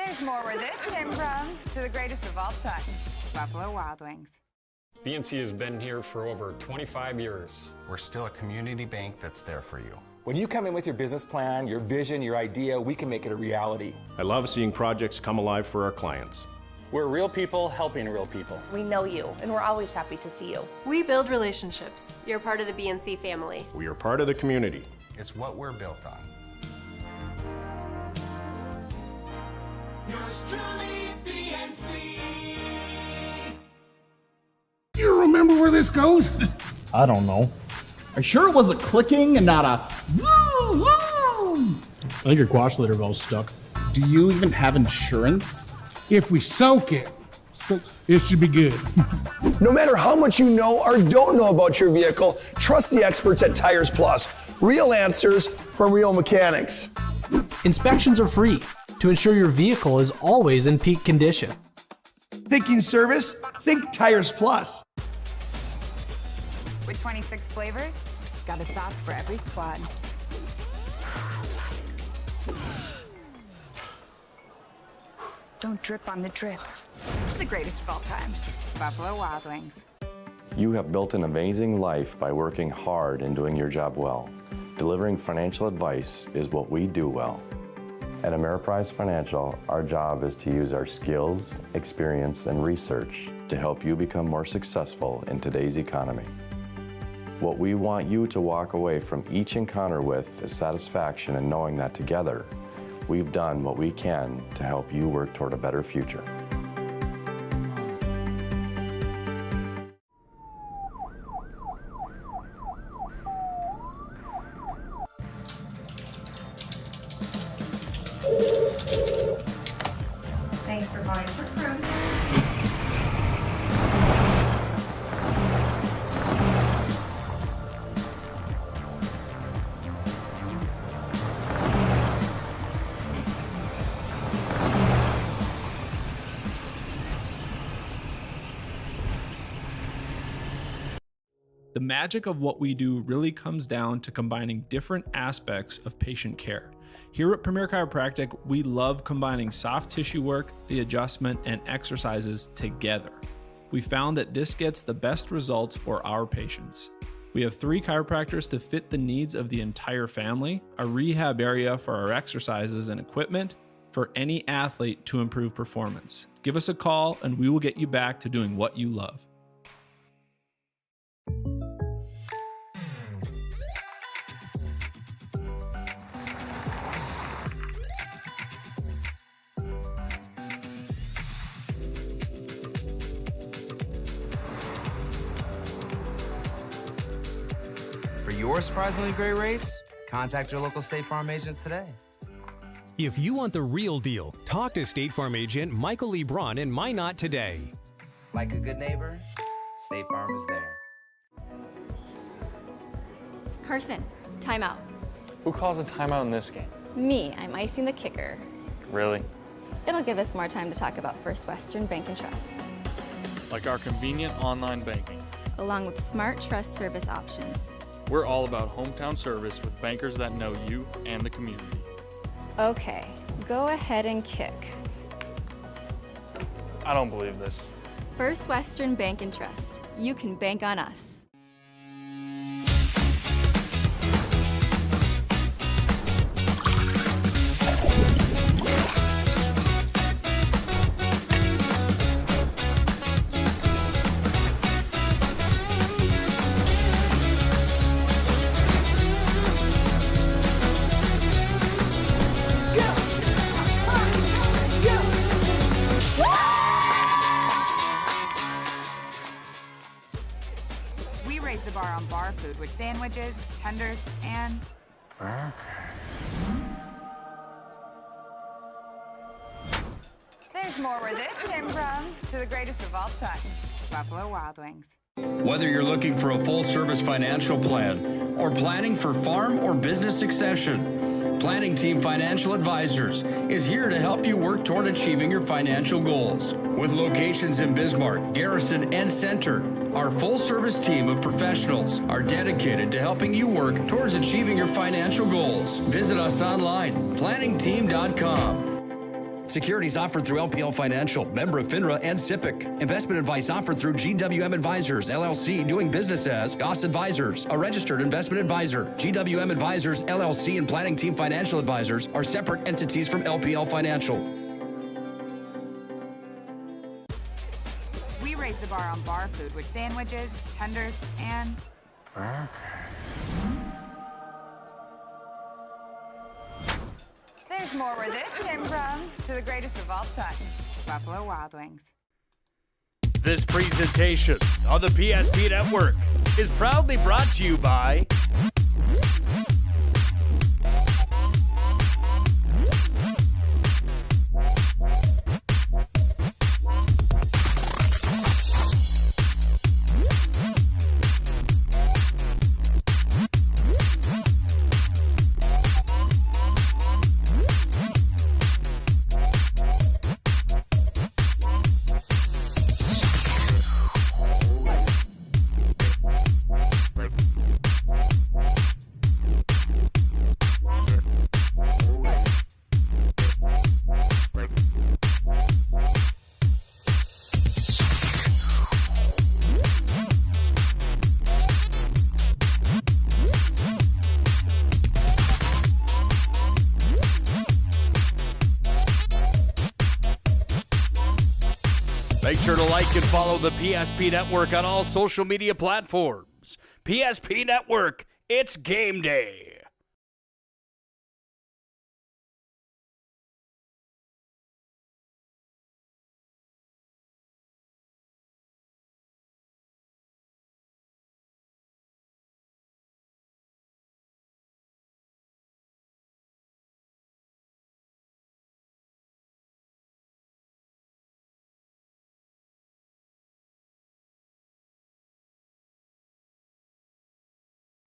There's more where this came from. To the greatest of all times, Buffalo Wild Wings. BNC has been here for over 25 years. We're still a community bank that's there for you. When you come in with your business plan, your vision, your idea, we can make it a reality. I love seeing projects come alive for our clients. We're real people helping real people. We know you, and we're always happy to see you. We build relationships. You're part of the BNC family. We are part of the community. It's what we're built on. Yours truly, BNC. You remember where this goes? I don't know. Are you sure it was a clicking and not a zoom, zoom? I think your quash litter valve's stuck. Do you even have insurance? If we soak it, it should be good. No matter how much you know or don't know about your vehicle, trust the experts at Tires Plus. Real answers from real mechanics. Inspections are free to ensure your vehicle is always in peak condition. Thinking service? Think Tires Plus. With 26 flavors, got a sauce for every squad. Don't drip on the drip. The greatest of all times, Buffalo Wild Wings. You have built an amazing life by working hard and doing your job well. Delivering financial advice is what we do well. At Ameriprise Financial, our job is to use our skills, experience, and research to help you become more successful in today's economy. What we want you to walk away from each encounter with is satisfaction in knowing that together, we've done what we can to help you work toward a better future. Thanks for buying some room. The magic of what we do really comes down to combining different aspects of patient care. Here at Premier Chiropractic, we love combining soft tissue work, the adjustment, and exercises together. We found that this gets the best results for our patients. We have 3 chiropractors to fit the needs of the entire family, a rehab area for our exercises and equipment, for any athlete to improve performance. Give us a call and we will get you back to doing what you love. For your surprisingly great rates, contact your local State Farm agent today. If you want the real deal, talk to State Farm agent Michael Lebron in Minot today. Like a good neighbor, State Farm is there. Carson, timeout. Who calls a timeout in this game? Me, I'm icing the kicker. Really? It'll give us more time to talk about First Western Bank and Trust. Like our convenient online banking. Along with smart trust service options. We're all about hometown service with bankers that know you and the community. Okay, go ahead and kick. I don't believe this. First Western Bank and Trust. You can bank on us. We raise the bar on bar food with sandwiches, tenders, and burgers. there's more where this came from. To the greatest of all times, Buffalo Wild Wings. Whether you're looking for a full-service financial plan or planning for farm or business succession, Planning Team Financial Advisors is here to help you work toward achieving your financial goals. With locations in Bismarck, Garrison, and Center, our full-service team of professionals are dedicated to helping you work towards achieving your financial goals. Visit us online, planningteam.com. Securities offered through LPL Financial, member of FINRA and SIPC. Investment advice offered through GWM Advisors, LLC, doing business as Goss Advisors, a registered investment advisor. GWM Advisors, LLC, and Planning Team Financial Advisors are separate entities from LPL Financial. We raise the bar on bar food with sandwiches, tenders, and there's more where this came from. To the greatest of all times, Buffalo Wild Wings. This presentation on the PSP Network is proudly brought to you by Make sure to like and follow the PSP Network on all social media platforms. PSP Network, it's game day.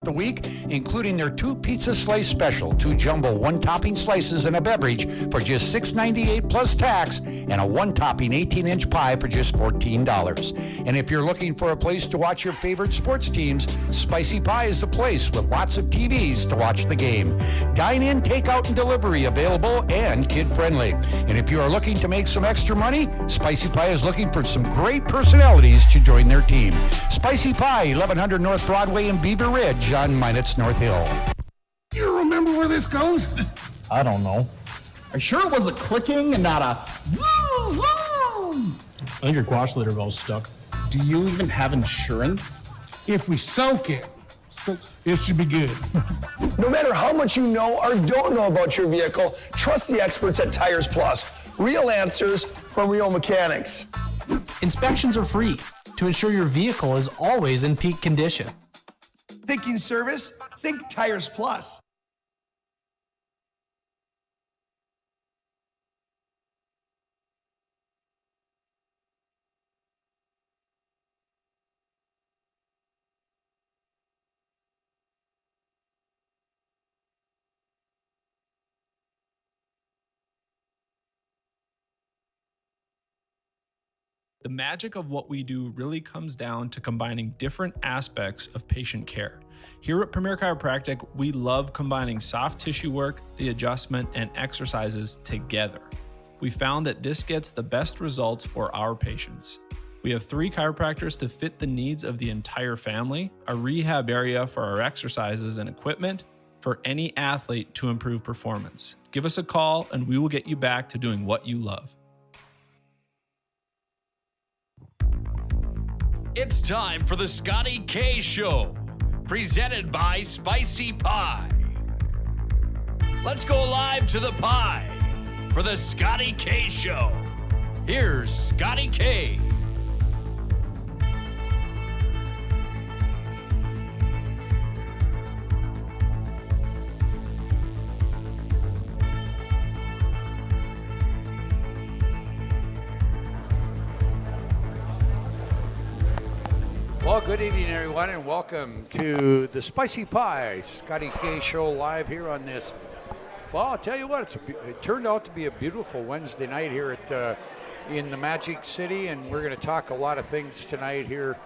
The week, including their 2 pizza slice special, 2 jumbo 1-topping slices and a beverage for just $6.98 plus tax, and a 1-topping 18-inch pie for just $14. And if you're looking for a place to watch your favorite sports teams, Spicy Pie is the place with lots of TVs to watch the game. Dine-in, takeout, and delivery available and kid-friendly. And if you are looking to make some extra money, Spicy Pie is looking for some great personalities to join their team. Spicy Pie, 1100 North Broadway in Beaver Ridge on Minot's North Hill. You remember where this goes? I don't know. Are you sure it was a clicking and not a zoom, zoom? I think your quash litter valve's stuck. Do you even have insurance? If we soak it, it should be good. No matter how much you know or don't know about your vehicle, trust the experts at Tires Plus. Real answers from real mechanics. Inspections are free to ensure your vehicle is always in peak condition. Thinking service? Think Tires Plus. The magic of what we do really comes down to combining different aspects of patient care. Here at Premier Chiropractic, we love combining soft tissue work, the adjustment, and exercises together. We found that this gets the best results for our patients. We have 3 chiropractors to fit the needs of the entire family, a rehab area for our exercises and equipment for any athlete to improve performance. Give us a call and we will get you back to doing what you love. It's time for the Scotty K Show, presented by Spicy Pie. Let's go live to the pie for the Scotty K Show. Here's Scotty K. Well, good evening, everyone, and welcome to the Spicy Pie Scotty K Show live here on this. Well, I'll tell you what, it turned out to be a beautiful Wednesday night here at in the Magic City, and we're going to talk a lot of things tonight here.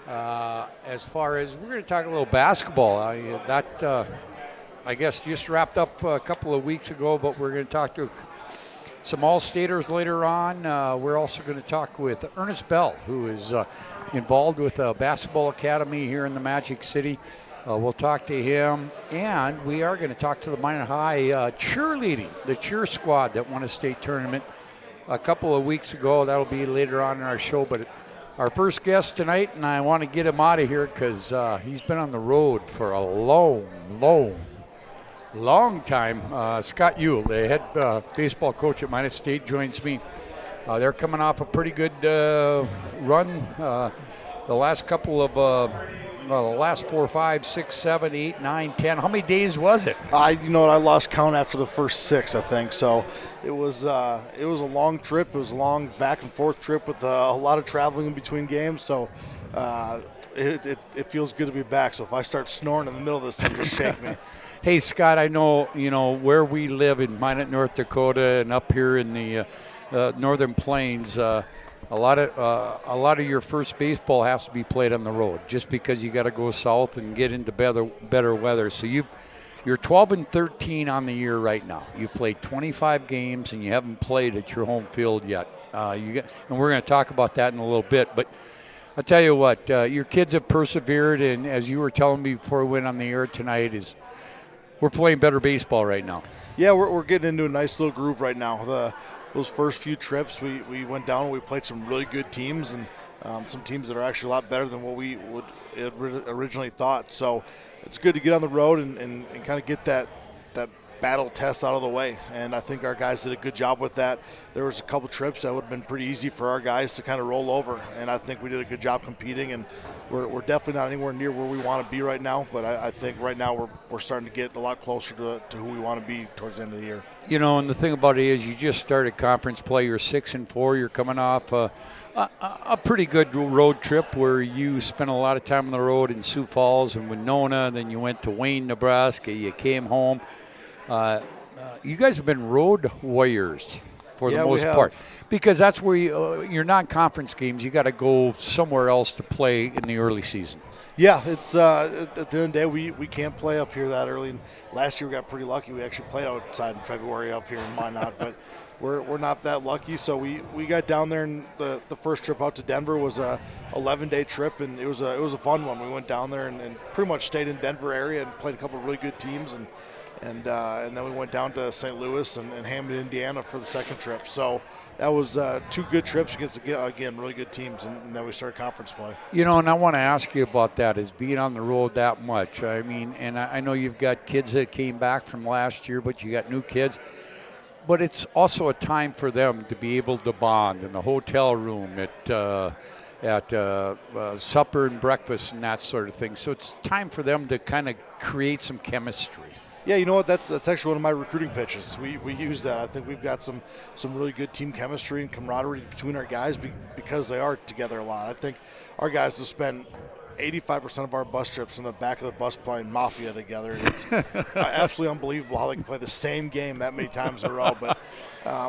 As far as we're going to talk a little basketball, I guess just wrapped up a couple of weeks ago, but we're going to talk to some All-Staters later on. We're also going to talk with Ernest Bell, who is involved with the Basketball Academy here in the Magic City. We'll talk to him, and we are going to talk to the Minot High cheerleading, the cheer squad that won a state tournament a couple of weeks ago. That'll be later on in our show, but our first guest tonight, and I want to get him out of here because he's been on the road for a long time. Scott Ewell, the head baseball coach at Minot State, joins me. They're coming off a pretty good run. The last couple of, the last 4, 5, 6, 7, 8, 9, 10. How many days was it? I lost count after the first 6, I think. So it was a long trip. It was a long back and forth trip with a lot of traveling in between games. So it feels good to be back. So if I start snoring in the middle of this, just shake me. Hey, Scott, I know, where we live in Minot, North Dakota, and up here in the Northern Plains, a lot of your first baseball has to be played on the road just because you got to go south and get into better weather. So you're 12-13 on the year right now. You've played 25 games, and you haven't played at your home field yet. And we're going to talk about that in a little bit. But I'll tell you what, your kids have persevered, and as you were telling me before we went on the air tonight, we're playing better baseball right now. Yeah, we're getting into a nice little groove right now. Those first few trips, we went down and we played some really good teams, and some teams that are actually a lot better than what we would originally thought. So it's good to get on the road and kind of get that battle test out of the way. And I think our guys did a good job with that. There was a couple trips that would have been pretty easy for our guys to kind of roll over, and I think we did a good job competing, and we're definitely not anywhere near where we want to be right now, but I think right now we're starting to get a lot closer to who we want to be towards the end of the year. And the thing about it is you just started conference play. You're 6-4. You're coming off a pretty good road trip where you spent a lot of time on the road in Sioux Falls and Winona. Then you went to Wayne, Nebraska. You came home. You guys have been road warriors for the most part, because that's where your non-conference games, you got to go somewhere else to play in the early season. Yeah, it's at the end of the day, we can't play up here that early. And last year we got pretty lucky. We actually played outside in February up here in Minot, but we're not that lucky. So we got down there, and the first trip out to Denver was a 11-day trip, and it was a fun one. We went down there and pretty much stayed in Denver area and played a couple of really good teams, and then we went down to St. Louis and Hammond, Indiana for the second trip. So that was 2 good trips against, again, really good teams, and then we started conference play. And I want to ask you about that, is being on the road that much. I mean, and I know you've got kids that came back from last year, but you got new kids. But it's also a time for them to be able to bond in the hotel room, at supper and breakfast and that sort of thing. So it's time for them to kind of create some chemistry. Yeah, you know what? That's actually one of my recruiting pitches. We use that. I think we've got some really good team chemistry and camaraderie between our guys because they are together a lot. I think our guys will spend 85% of our bus trips in the back of the bus playing Mafia together. It's absolutely unbelievable how they can play the same game that many times in a row. But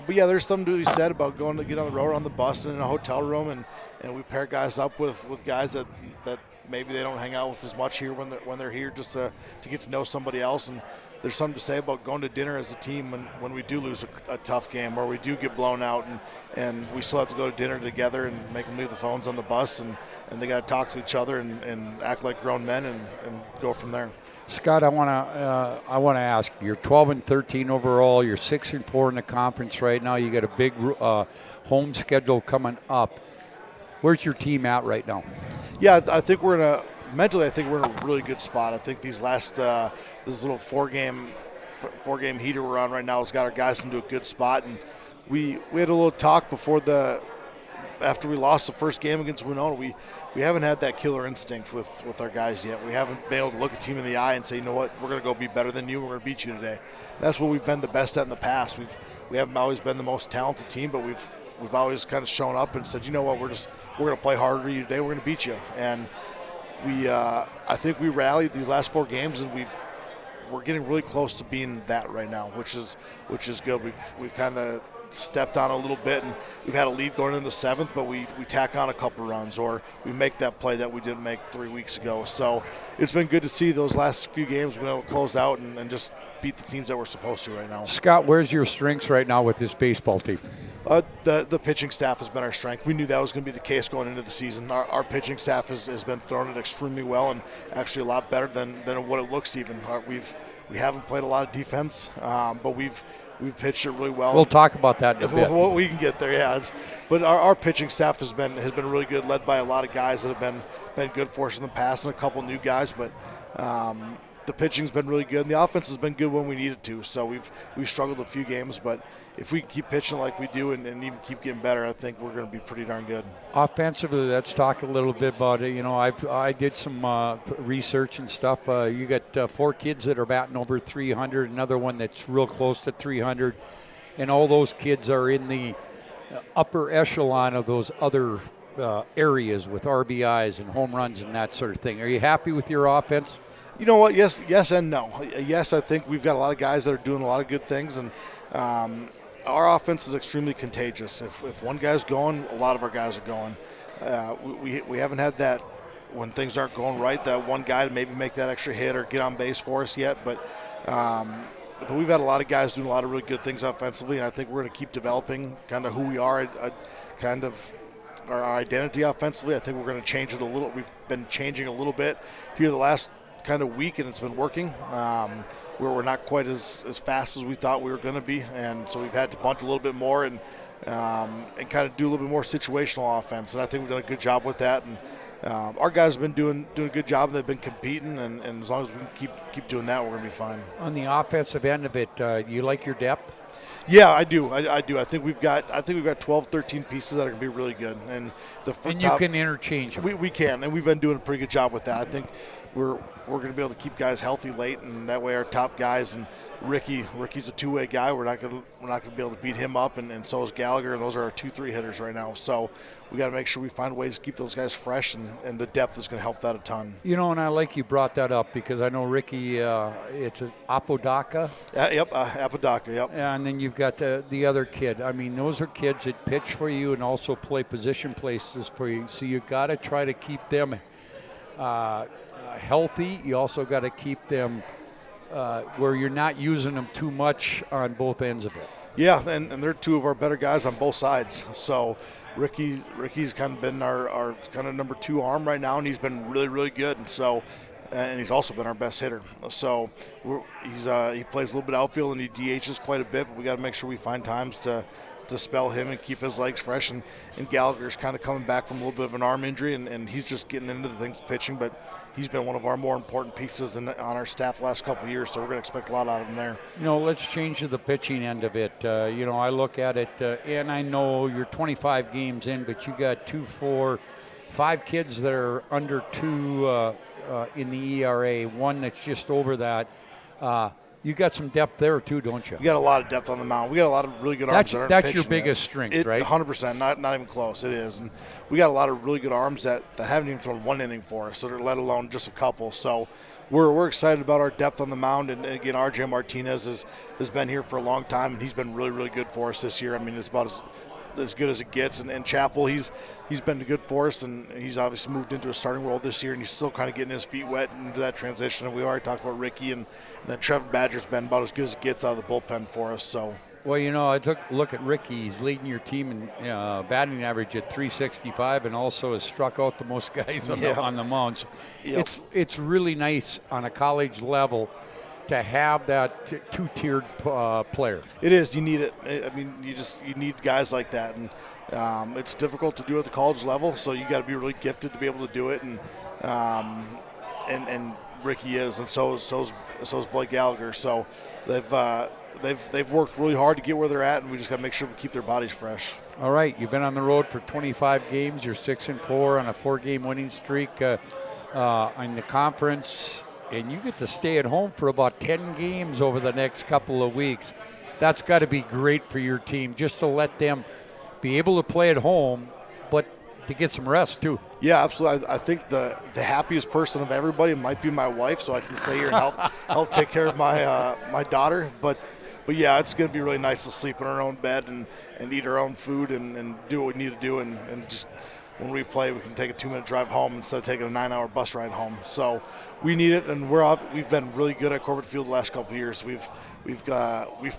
yeah, there's something to be said about going to get on the road on the bus and in a hotel room, and we pair guys up with guys that maybe they don't hang out with as much here when they're here, just to get to know somebody else. And there's something to say about going to dinner as a team when we do lose a tough game or we do get blown out, and we still have to go to dinner together and make them leave the phones on the bus, and they got to talk to each other and act like grown men and go from there. Scott, I want to ask, you're 12-13 overall. You're 6-4 in the conference right now. You got a big home schedule coming up. Where's your team at right now? Yeah, I think mentally, I think we're in a really good spot. I think these last this little four game heater we're on right now has got our guys into a good spot. And we had a little talk after we lost the first game against Winona. We haven't had that killer instinct with our guys yet. We haven't been able to look a team in the eye and say, you know what, we're going to go be better than you. We're going to beat you today. That's what we've been the best at in the past. We haven't always been the most talented team, but we've always kind of shown up and said, you know what, we're going to play harder than you today. We're going to beat you. And I think we rallied these last 4 games, and we're getting really close to being that right now, which is good. We've kind of stepped on a little bit, and we've had a lead going in the 7th, but we tack on a couple runs, or we make that play that we didn't make 3 weeks ago. So it's been good to see those last few games we've been able to close out and just beat the teams that we're supposed to right now. Scott, where's your strengths right now with this baseball team? The pitching staff has been our strength. We knew that was going to be the case going into the season. Our pitching staff has been throwing it extremely well, and actually a lot better than what it looks even. We haven't played a lot of defense, but we've pitched it really well. We'll talk about that in a bit. Well, we can get there, yeah. But our pitching staff has been really good, led by a lot of guys that have been good for us in the past, and a couple new guys. But the pitching's been really good, and the offense has been good when we needed to. So we've struggled a few games, but if we can keep pitching like we do and even keep getting better, I think we're going to be pretty darn good. Offensively, let's talk a little bit about it. You know, I did some research and stuff. You got 4 kids that are batting over 300, another one that's real close to 300, and all those kids are in the upper echelon of those other areas with RBIs and home runs and that sort of thing. Are you happy with your offense? You know what? Yes and no. Yes, I think we've got a lot of guys that are doing a lot of good things, and our offense is extremely contagious. If one guy's going, a lot of our guys are going. We haven't had that when things aren't going right, that one guy to maybe make that extra hit or get on base for us yet. But we've had a lot of guys doing a lot of really good things offensively, and I think we're going to keep developing kind of who we are, kind of our identity offensively. I think we're going to change it a little. We've been changing a little bit here the last kind of week, and it's been working. Where we're not quite as fast as we thought we were going to be, and so we've had to bunt a little bit more and kind of do a little bit more situational offense. And I think we've done a good job with that. And our guys have been doing a good job. They've been competing, and as long as we can keep doing that, we're going to be fine. On the offensive end of it, you like your depth? Yeah, I do. I do. I think we've got 12, 13 pieces that are going to be really good, and you can interchange them. We can, and we've been doing a pretty good job with that. I think we're going to be able to keep guys healthy late, and that way our top guys, and Ricky's a two-way guy. We're not going to be able to beat him up, and so is Gallagher, and those are our 2-3 hitters right now. So we got to make sure we find ways to keep those guys fresh, and the depth is going to help that a ton. You know, and I like you brought that up because I know Ricky, it's Apodaca. Apodaca, yep. And then you've got the other kid. I mean, those are kids that pitch for you and also play position places for you. So you got to try to keep them healthy. You also got to keep them where you're not using them too much on both ends of it. Yeah, and they're two of our better guys on both sides. So Ricky's kind of been our kind of number 2 arm right now, and he's been really, really good. And he's also been our best hitter. So he plays a little bit outfield, and he DHs quite a bit, but we got to make sure we find times to spell him and keep his legs fresh. And Gallagher's kind of coming back from a little bit of an arm injury, and he's just getting into the things pitching, but he's been one of our more important pieces on our staff the last couple of years, so we're going to expect a lot out of him there. You know, let's change to the pitching end of it. You know, I look at it, and I know you're 25 games in, but you got 2, 4, 5 kids that are under 2 in the ERA, one that's just over that. You got some depth there too, don't you? We got a lot of depth on the mound. We got a lot of really good arms. That's your biggest strength, right? 100%, not even close. It is, and we got a lot of really good arms that haven't even thrown one inning for us, let alone just a couple. So we're excited about our depth on the mound. And again, RJ Martinez has been here for a long time, and he's been really, really good for us this year. I mean, it's about as good as it gets. And Chappell, he's been good for us, and he's obviously moved into a starting role this year, and he's still kind of getting his feet wet into that transition. And we already talked about Ricky, and then Trevor Badger's been about as good as it gets out of the bullpen for us. So. Well, you know, I took a look at Ricky. He's leading your team in batting average at .365, and also has struck out the most guys on the mound. So it's really nice on a college level to have that two-tiered player. It is. You need it. I mean, you need guys like that, and it's difficult to do at the college level. So you got to be really gifted to be able to do it, and Ricky is, and so is Blake Gallagher. So they've worked really hard to get where they're at, and we just got to make sure we keep their bodies fresh. All right, you've been on the road for 25 games. You're 6-4 on a 4-game winning streak in the conference. And you get to stay at home for about 10 games over the next couple of weeks. That's got to be great for your team, just to let them be able to play at home, but to get some rest too. Yeah, absolutely. I think the happiest person of everybody might be my wife, so I can stay here and help take care of my daughter. But but yeah, it's going to be really nice to sleep in our own bed and eat our own food and do what we need to do and just when we play, we can take a 2-minute drive home instead of taking a 9-hour bus ride home. So we need it, and we've been really good at Corbett Field the last couple of years. We've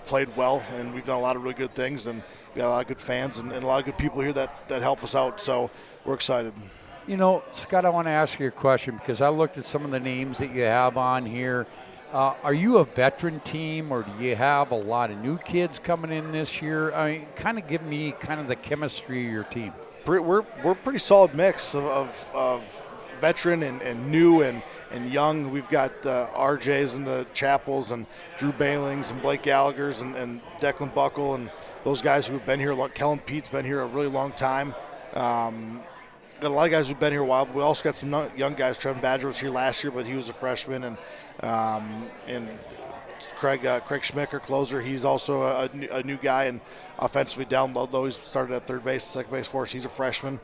played well, and we've done a lot of really good things, and we got a lot of good fans and a lot of good people here that help us out. So we're excited. You know, Scott, I want to ask you a question because I looked at some of the names that you have on here. Are you a veteran team, or do you have a lot of new kids coming in this year? I mean, kind of give me kind of the chemistry of your team. We're a pretty solid mix of veteran and new and young. We've got the RJs and the Chapels and Drew Bailings and Blake Gallagher's and Declan Buckle and those guys who have been here. Kellen Pete's been here a really long time. Got a lot of guys who've been here a while, but we also got some young guys. Trevin Badger was here last year, but he was a freshman, and Craig Schmick, our closer, he's also a new guy, and offensively down low, though he's started at third base, second base for us. He's a freshman.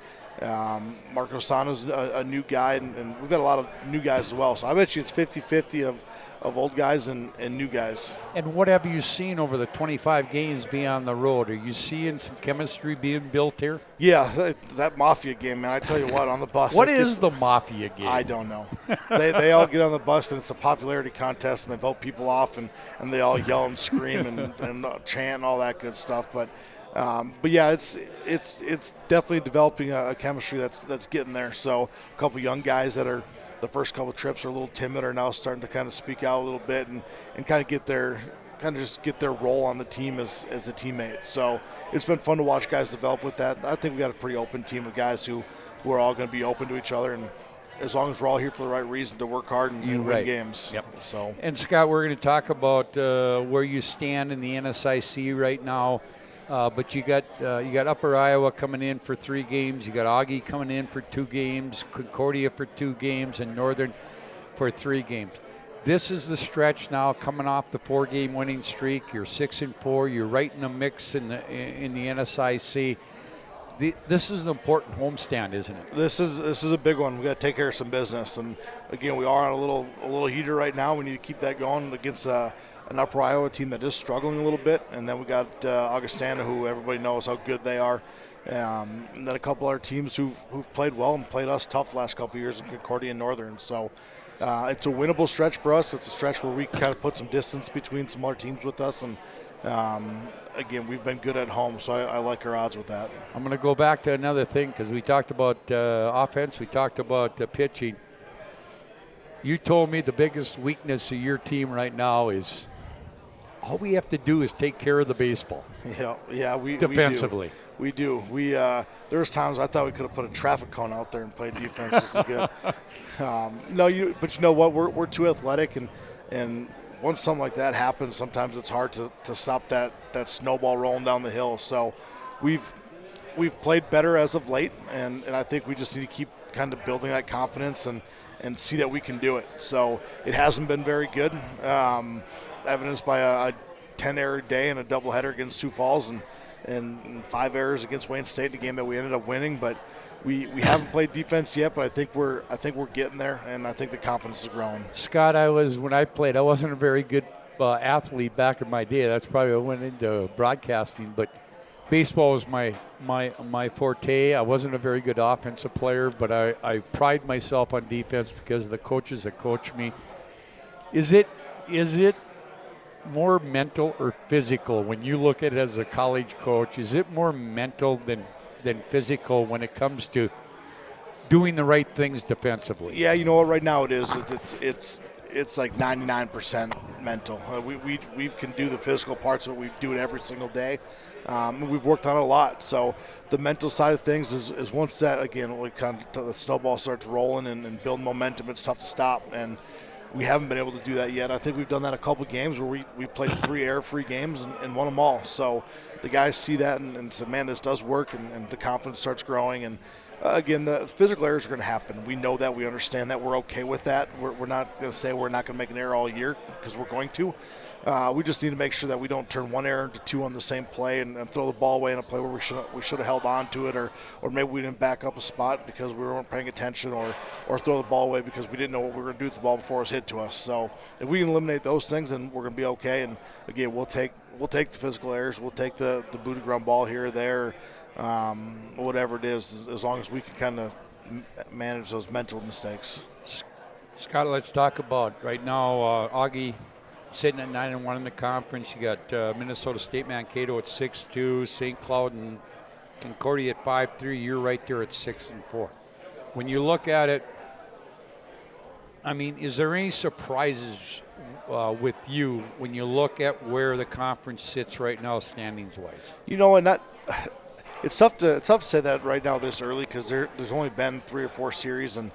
Marco Sano's a new guy, and we've got a lot of new guys as well. So I bet you it's 50-50 of old guys and new guys. And what have you seen over the 25 games being on the road? Are you seeing some chemistry being built here? Yeah, that Mafia game, man. I tell you what, on the bus. What is the Mafia game? I don't know. they all get on the bus, and it's a popularity contest, and they vote people off, and they all yell and scream and chant and all that good stuff. But yeah, it's definitely developing a chemistry that's getting there. So a couple young guys that are the first couple trips are a little timid are now starting to kind of speak out a little bit and kind of get their role on the team as a teammate. So it's been fun to watch guys develop with that. I think we got a pretty open team of guys who are all going to be open to each other, and as long as we're all here for the right reason to work hard and win games. Yep. So. And Scott, we're going to talk about where you stand in the NSIC right now. But you got Upper Iowa coming in for 3 games. You got Augie coming in for 2 games, Concordia for 2 games, and Northern for 3 games. This is the stretch now coming off the 4-game winning streak. You're 6-4. You're right in the mix in the NSIC. This is an important homestand, isn't it? This is a big one. We got to take care of some business, and again, we are on a little heater right now. We need to keep that going against an Upper Iowa team that is struggling a little bit, and then we got Augustana, who everybody knows how good they are, and then a couple other teams who've played well and played us tough the last couple of years in Concordia and Northern. So it's a winnable stretch for us. It's a stretch where we can kind of put some distance between some other teams with us, and again, we've been good at home, so I like our odds with that. I'm going to go back to another thing because we talked about offense, we talked about pitching. You told me the biggest weakness of your team right now is all we have to do is take care of the baseball. Yeah, we defensively. We do. There was times I thought we could have put a traffic cone out there and played defense just as good. But you know what? We're too athletic, and once something like that happens, sometimes it's hard to stop that snowball rolling down the hill. So we've played better as of late, and I think we just need to keep kind of building that confidence and see that we can do it. So it hasn't been very good, evidenced by a 10-error day and a doubleheader against Sioux Falls and 5 errors against Wayne State in a game that we ended up winning. But we haven't played defense yet, but I think we're getting there, and I think the confidence is growing. Scott, when I played, I wasn't a very good athlete back in my day. That's probably why I went into broadcasting, but baseball was my forte. I wasn't a very good offensive player, but I pride myself on defense because of the coaches that coach me. Is it more mental or physical when you look at it as a college coach? Is it more mental than physical when it comes to doing the right things defensively? Yeah, you know what? Right now it is. It's like 99% mental. We can do the physical parts of it. We do it every single day. We've worked on it a lot. So the mental side of things is once that, again, the snowball starts rolling and building momentum, it's tough to stop. And we haven't been able to do that yet. I think we've done that a couple games where we played 3 error-free games and won them all. So the guys see that and say, man, this does work, and the confidence starts growing. And again, the physical errors are going to happen. We know that. We understand that. We're okay with that. We're not going to say we're not going to make an error all year because we're going to. we just need to make sure that we don't turn one error into two on the same play and throw the ball away in a play where we should have held on to it, or maybe we didn't back up a spot because we weren't paying attention, or throw the ball away because we didn't know what we were going to do with the ball before it was hit to us. So if we can eliminate those things, then we're going to be okay. And again, we'll take the physical errors, we'll take the booty ground ball here or there, whatever it is, as long as we can kind of manage those mental mistakes. Scott, let's talk about right now. Augie sitting at 9-1 in the conference. You got Minnesota State Mankato at 6-2, St. Cloud and Concordia at 5-3. You're right there at 6-4. When you look at it, I mean, is there any surprises with you when you look at where the conference sits right now, standings-wise? You know, and it's tough to say that right now this early because there's only been 3 or 4 series, and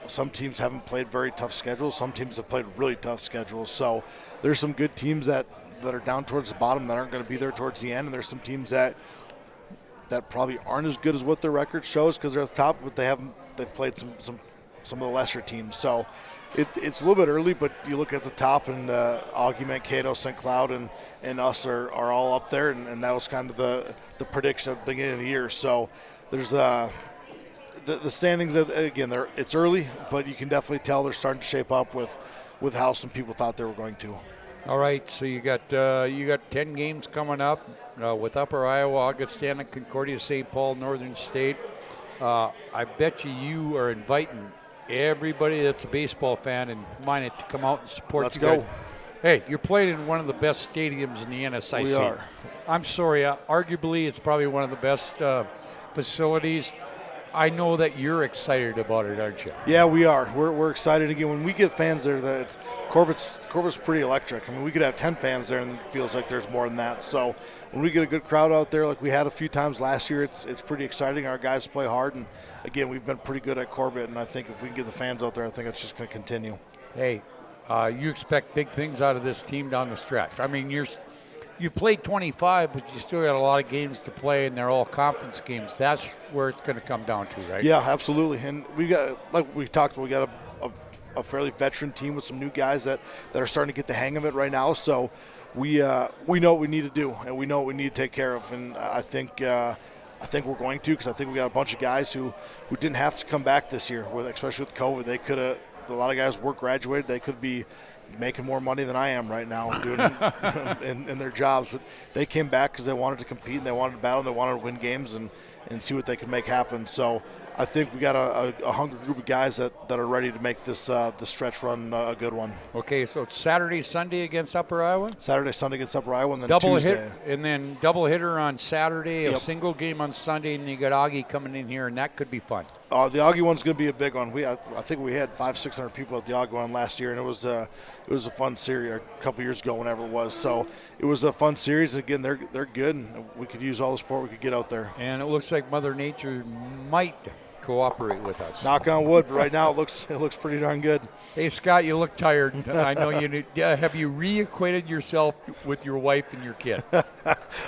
some teams haven't played very tough schedules. Some teams have played really tough schedules. So there's some good teams that are down towards the bottom that aren't going to be there towards the end, and there's some teams that probably aren't as good as what their record shows because they're at the top, but they've played some of the lesser teams. So it's a little bit early, but you look at the top, and Augie, Mankato, St. Cloud, and us are all up there, and that was kind of the prediction at the beginning of the year. So there's the standings, again, it's early, but you can definitely tell they're starting to shape up with how some people thought they were going to. All right, so you got 10 games coming up with Upper Iowa, Augustana, Concordia, St. Paul, Northern State. I bet you are inviting everybody that's a baseball fan and Minot to come out and support Let's you go. guys. Hey, you're playing in one of the best stadiums in the NSIC. We are. I'm sorry, arguably it's probably one of the best facilities. I know that you're excited about it, aren't you? Yeah, we are. We're excited again. When we get fans there, Corbett's pretty electric. I mean, we could have 10 fans there, and it feels like there's more than that. So when we get a good crowd out there, like we had a few times last year, it's pretty exciting. Our guys play hard, and again, we've been pretty good at Corbett. And I think if we can get the fans out there, I think it's just going to continue. Hey, you expect big things out of this team down the stretch. I mean, you played 25, but you still got a lot of games to play, and they're all conference games. That's where it's going to come down to, right? Yeah, absolutely. And we got, like we talked about, we got a fairly veteran team with some new guys that are starting to get the hang of it right now. So we know what we need to do, and we know what we need to take care of. And I think we're going to, because I think we got a bunch of guys who didn't have to come back this year, especially with COVID. They could have. A lot of guys were graduated. They could be making more money than I am right now doing in their jobs. But they came back because they wanted to compete, and they wanted to battle, and they wanted to win games and see what they could make happen. So I think we got a hungry group of guys that are ready to make this stretch run a good one. Okay, so it's Saturday, Sunday against Upper Iowa? Saturday, Sunday against Upper Iowa, and then Tuesday. And then double hitter on Saturday, Yep. A single game on Sunday, and you got Augie coming in here, and that could be fun. The Augie one's going to be a big one. I think we had 500-600 people at the Augie one last year, and it was a fun series a couple years ago, whenever it was. So it was a fun series. Again, they're good, and we could use all the support we could get out there. And it looks like Mother Nature might cooperate with us. Knock on wood, but right now it looks pretty darn good. Hey, Scott, you look tired. I know you need, have you reacquainted yourself with your wife and your kid?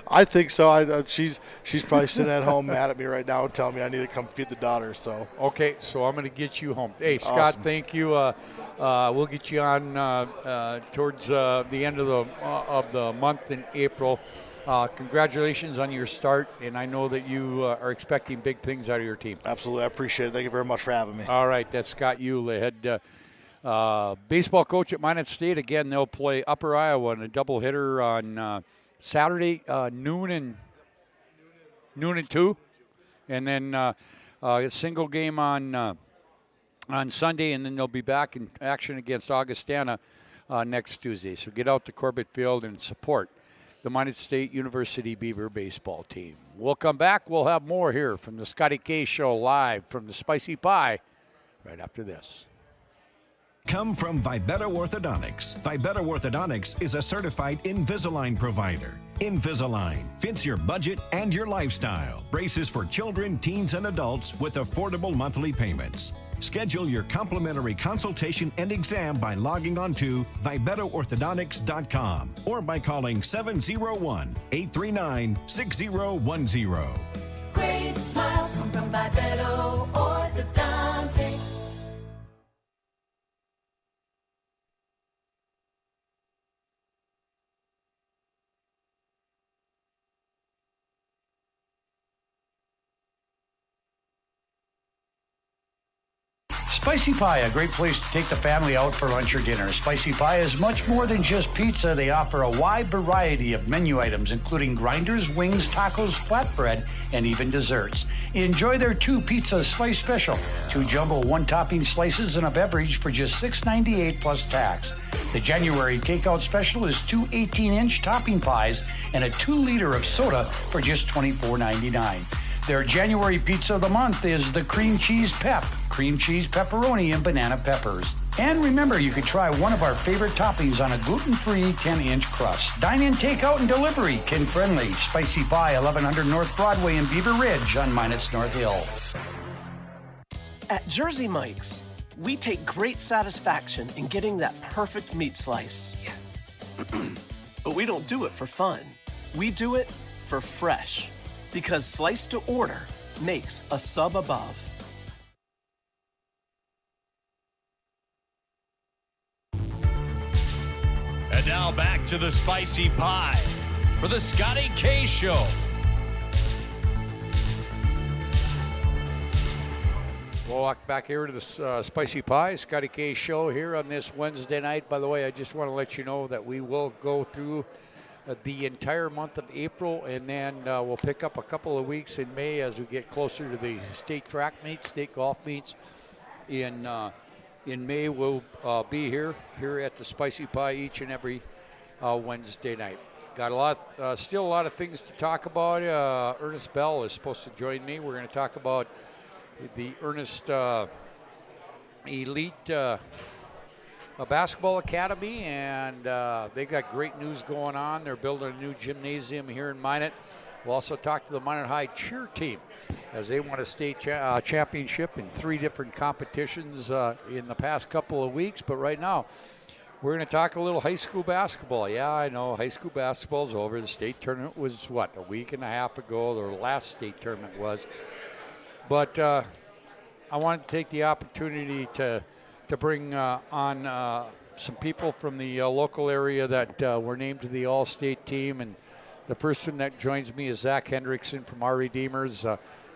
I think so. She's probably sitting at home mad at me right now, telling me I need to come feed the daughter. So okay, so I'm going to get you home. Hey, Scott, awesome. Thank you. We'll get you on towards the end of the month in April. Congratulations on your start, and I know that you are expecting big things out of your team. Absolutely. I appreciate it. Thank you very much for having me. All right. That's Scott Yule, the head baseball coach at Minot State. Again, they'll play Upper Iowa in a doubleheader on Saturday, noon and 2, and then a single game on Sunday, and then they'll be back in action against Augustana next Tuesday. So get out to Corbett Field and support the Minot State University Beaver baseball team. We'll come back. We'll have more here from the Scotty K Show live from the Spicy Pie right after this. Come from Vibetta Orthodontics. Vibetta Orthodontics is a certified Invisalign provider. Invisalign fits your budget and your lifestyle. Braces for children, teens, and adults with affordable monthly payments. Schedule your complimentary consultation and exam by logging on to VibettaOrthodontics.com or by calling 701-839-6010. Great smiles come from Vibetta Orthodontics. Spicy Pie, a great place to take the family out for lunch or dinner. Spicy Pie is much more than just pizza. They offer a wide variety of menu items, including grinders, wings, tacos, flatbread, and even desserts. Enjoy their 2 pizza slice special, 2 jumbo 1-topping slices and a beverage for just $6.98 plus tax. The January takeout special is 2 18-inch topping pies and a 2-liter of soda for just $24.99. Their January pizza of the month is the cream cheese pep, cream cheese, pepperoni, and banana peppers. And remember, you can try one of our favorite toppings on a gluten-free 10-inch crust. Dine-in, takeout, and delivery, kid-friendly. Spicy Pie, 1100 North Broadway in Beaver Ridge on Minot's North Hill. At Jersey Mike's, we take great satisfaction in getting that perfect meat slice. Yes. But we don't do it for fun. We do it for fresh. Because slice to order makes a sub above. And now back to the Spicy Pie for the Scotty K Show. Welcome back here to the Spicy Pie, Scotty K Show here on this Wednesday night. By the way, I just want to let you know that we will go through the entire month of April, and then we'll pick up a couple of weeks in May as we get closer to the state track meets, state golf meets. In May, we'll be here at the Spicy Pie each and every Wednesday night. Got still a lot of things to talk about. Ernest Bell is supposed to join me. We're going to talk about the Ernest Elite Basketball Academy, and they got great news going on. They're building a new gymnasium here in Minot. We'll also talk to the Minot High cheer team as they won a state championship in 3 different competitions in the past couple of weeks. But right now, we're going to talk a little high school basketball. Yeah, I know high school basketball is over. The state tournament was, a week and a half ago? Their last state tournament was. But I wanted to take the opportunity to bring on some people from the local area that were named to the All-State team. And the first one that joins me is Zach Hendrickson from our Redeemers,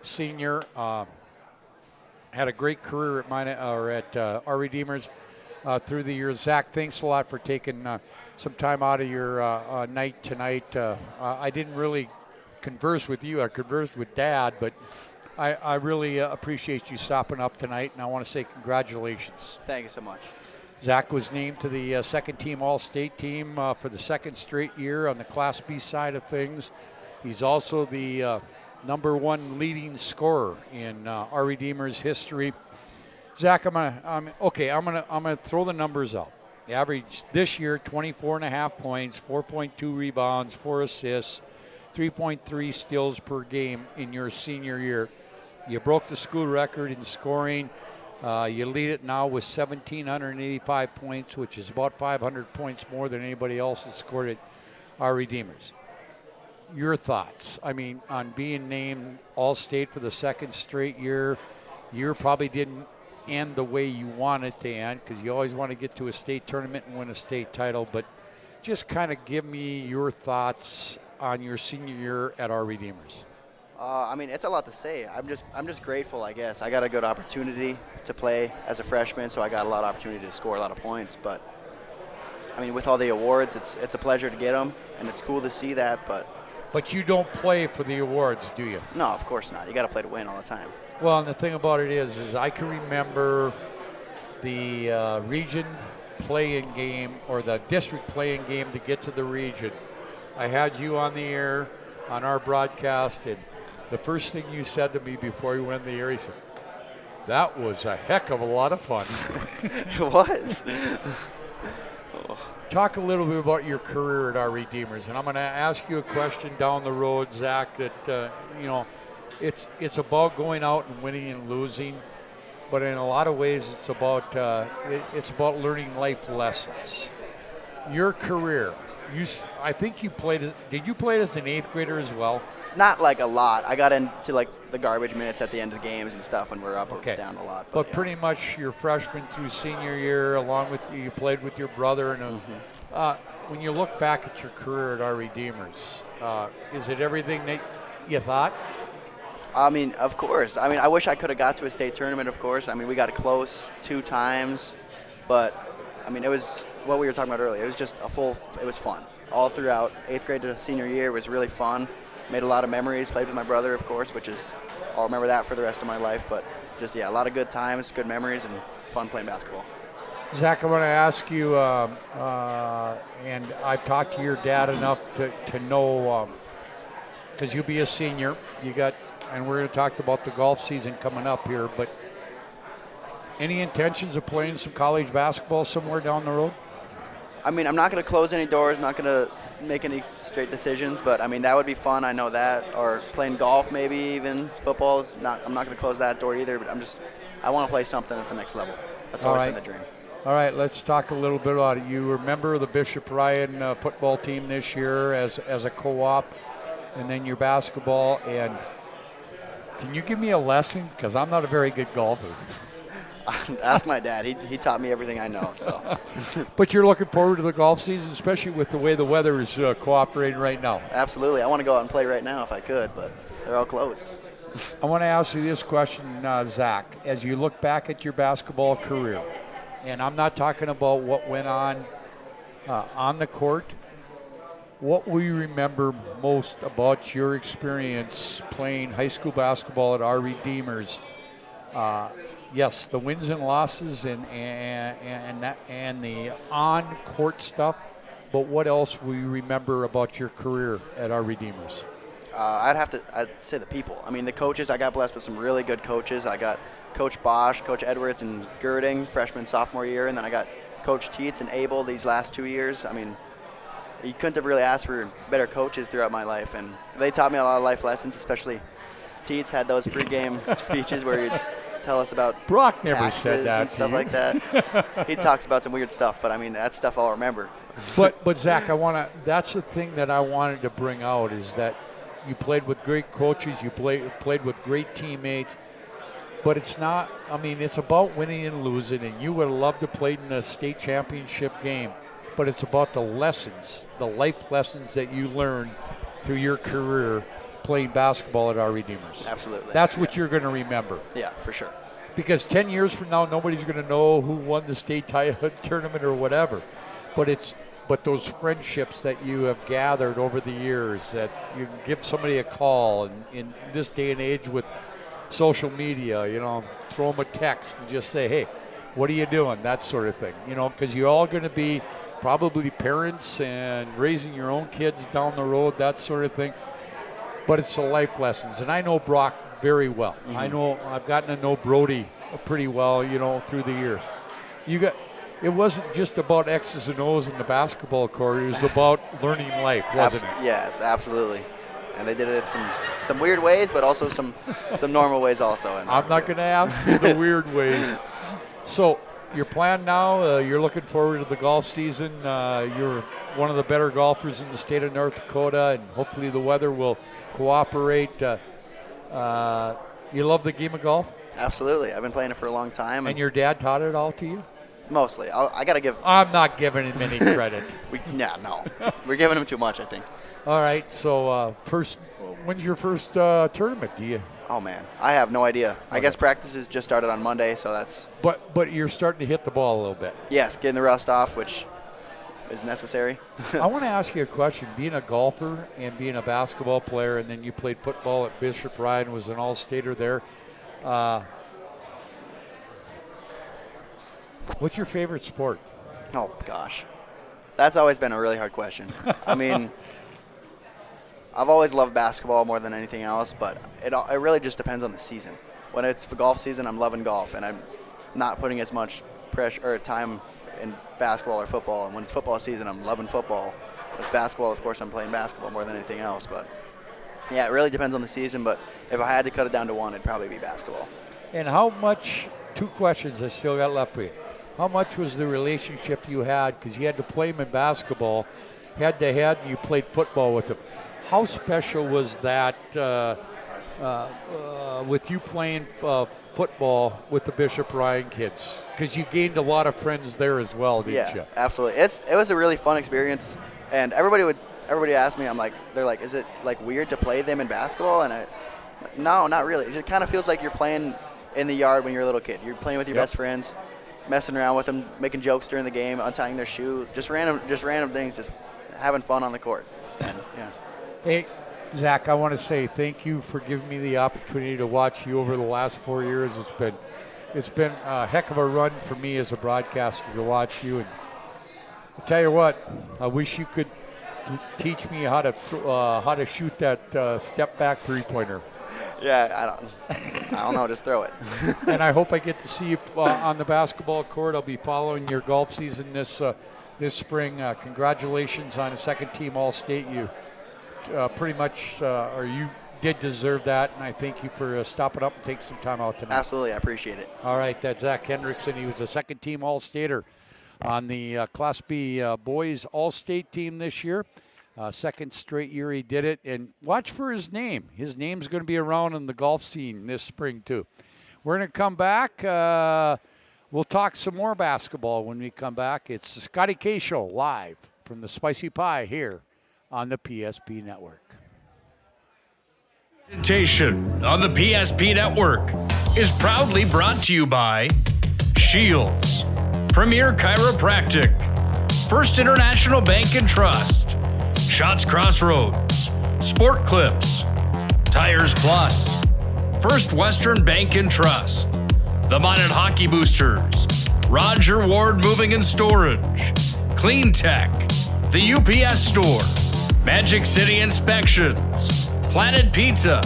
senior. Had a great career at our Redeemers through the years. Zach, thanks a lot for taking some time out of your night tonight. I didn't really converse with you. I conversed with Dad, but I really appreciate you stopping up tonight, and I want to say congratulations. Thank you so much. Zach was named to the second-team All-State team for the second straight year on the Class B side of things. He's also the number 1 leading scorer in our Redeemers history. Zach, I'm gonna throw the numbers out. The average this year, 24.5 points, 4.2 rebounds, 4 assists, 3.3 steals per game in your senior year. You broke the school record in scoring. You lead it now with 1,785 points, which is about 500 points more than anybody else has scored at our Redeemers. Your thoughts, on being named All-State for the second straight year. You probably didn't end the way you wanted to end, because you always want to get to a state tournament and win a state title, but just kind of give me your thoughts on your senior year at our Redeemers. It's a lot to say. I'm just grateful, I guess. I got a good opportunity to play as a freshman, so I got a lot of opportunity to score a lot of points. But with all the awards, it's a pleasure to get them, and it's cool to see that. But you don't play for the awards, do you? No, of course not. You got to play to win all the time. Well, and the thing about it is I can remember the region playing game or the district playing game to get to the region. I had you on the air on our broadcast, and the first thing you said to me before you went in the air, he says, "That was a heck of a lot of fun." It was. Talk a little bit about your career at our Redeemers, and I'm going to ask you a question down the road, Zach, that, it's about going out and winning and losing, but in a lot of ways it's about learning life lessons. Your career, I think you played. Did you play as an 8th grader as well? Not a lot. I got into the garbage minutes at the end of games and stuff when we're up or down a lot. But pretty much your freshman through senior year, along with you played with your brother. And when you look back at your career at our Redeemers, is it everything that you thought? I mean, of course. I mean, I wish I could have got to a state tournament, of course. I mean, we got close 2 times, but, I mean, it was what we were talking about earlier. It was just it was fun. All throughout 8th grade to senior year was really fun. Made a lot of memories, played with my brother, of course, I'll remember that for the rest of my life, but just, yeah, a lot of good times, good memories, and fun playing basketball. Zach, I want to ask you, and I've talked to your dad enough to know, because you'll be a senior, and we're going to talk about the golf season coming up here, but any intentions of playing some college basketball somewhere down the road? I mean, I'm not going to close any doors, not going to make any straight decisions, but I mean, that would be fun. I know that. Or playing golf, maybe even football. I'm not going to close that door either, but I want to play something at the next level. That's always been the dream. All right, let's talk a little bit about it. You remember the Bishop Ryan football team this year as a co-op, and then your basketball. And can you give me a lesson? Because I'm not a very good golfer. Ask my dad. He taught me everything I know. So. But you're looking forward to the golf season, especially with the way the weather is cooperating right now. Absolutely. I want to go out and play right now if I could, but they're all closed. I want to ask you this question, Zach. As you look back at your basketball career, and I'm not talking about what went on the court, what will you remember most about your experience playing high school basketball at our Redeemers? Yes, the wins and losses and the on-court stuff, but what else will you remember about your career at our Redeemers? I'd say the people. I mean, the coaches, I got blessed with some really good coaches. I got Coach Bosch, Coach Edwards, and Girding, freshman, sophomore year, and then I got Coach Tietz and Abel these last 2 years. I mean, you couldn't have really asked for better coaches throughout my life, and they taught me a lot of life lessons, especially Tietz had those pregame speeches where he'd tell us about Brock never taxes said that and stuff like that. He talks about some weird stuff, but I mean, that stuff I'll remember. But Zach, that's the thing that I wanted to bring out is that you played with great coaches, you played with great teammates, but it's not, I mean, it's about winning and losing, and you would have loved to play in the state championship game, but it's about the lessons, the life lessons that you learned through your career playing basketball at our Redeemers. Absolutely. That's what you're going to remember. Yeah, for sure. Because 10 years from now, nobody's going to know who won the state tournament or whatever. But those friendships that you have gathered over the years, that you can give somebody a call, and in this day and age with social media, throw them a text and just say, hey, what are you doing? That sort of thing, because you're all going to be probably parents and raising your own kids down the road, that sort of thing. But it's the life lessons. And I know Brock very well. Mm-hmm. I've gotten to know Brody pretty well, through the years. It wasn't just about X's and O's in the basketball court. It was about learning life, wasn't it? Yes, absolutely. And they did it in some weird ways, but also some normal ways also. I'm not going to ask you the weird ways. So your plan now, you're looking forward to the golf season. You're one of the better golfers in the state of North Dakota, and hopefully the weather will cooperate. You love the game of golf? Absolutely. I've been playing it for a long time. And your dad taught it all to you? Mostly. I got to give... I'm not giving him any credit. No. We're giving him too much, I think. All right. So when's your first tournament? Do you? Oh, man. I have no idea. Okay. I guess practices just started on Monday, so that's... But you're starting to hit the ball a little bit. Yes, getting the rust off, which is necessary. I want to ask you a question. Being a golfer and being a basketball player, and then you played football at Bishop Ryan, was an all-stater there. What's your favorite sport? Oh, gosh. That's always been a really hard question. I mean, I've always loved basketball more than anything else, but it really just depends on the season. When it's the golf season, I'm loving golf, and I'm not putting as much pressure or time in basketball or football. And when it's football season, I'm loving football. When it's basketball, of course, I'm playing basketball more than anything else. But, yeah, it really depends on the season, but if I had to cut it down to one, it'd probably be basketball. And how much, 2 questions I still got left for you. How much was the relationship you had, because you had to play him in basketball, head-to-head, and you played football with him. How special was that with you playing football with the Bishop Ryan kids? Because you gained a lot of friends there as well, didn't you? Yeah, absolutely. It was a really fun experience, and everybody asked me, they're like, is it like weird to play them in basketball? And No, not really. It just kind of feels like you're playing in the yard when you're a little kid. You're playing with your best friends, messing around with them, making jokes during the game, untying their shoe, just random things, just having fun on the court. And, yeah. Hey, Zach, I want to say thank you for giving me the opportunity to watch you over the last 4 years. It's been a heck of a run for me as a broadcaster to watch you. And I tell you what, I wish you could teach me how to shoot that step back 3-pointer. Yeah, I don't know, just throw it. And I hope I get to see you on the basketball court. I'll be following your golf season this spring. Congratulations on a second-team All-State. You pretty much, or you did deserve that, and I thank you for stopping up and taking some time out tonight. Absolutely, I appreciate it. All right, that's Zach Hendrickson. He was a second-team All-Stater on the Class B boys All-State team this year. Second straight year he did it. And watch for his name. His name's going to be around in the golf scene this spring, too. We're going to come back. We'll talk some more basketball when we come back. It's the Scotty K Show live from the Spicy Pie here on the PSP Network. Presentation on the PSP Network is proudly brought to you by Shields, Premier Chiropractic, First International Bank and Trust, Shots Crossroads, Sport Clips, Tires Plus, First Western Bank and Trust, The Minot Hockey Boosters, Roger Ward Moving and Storage, Clean Tech, The UPS Store, Magic City Inspections, Planet Pizza,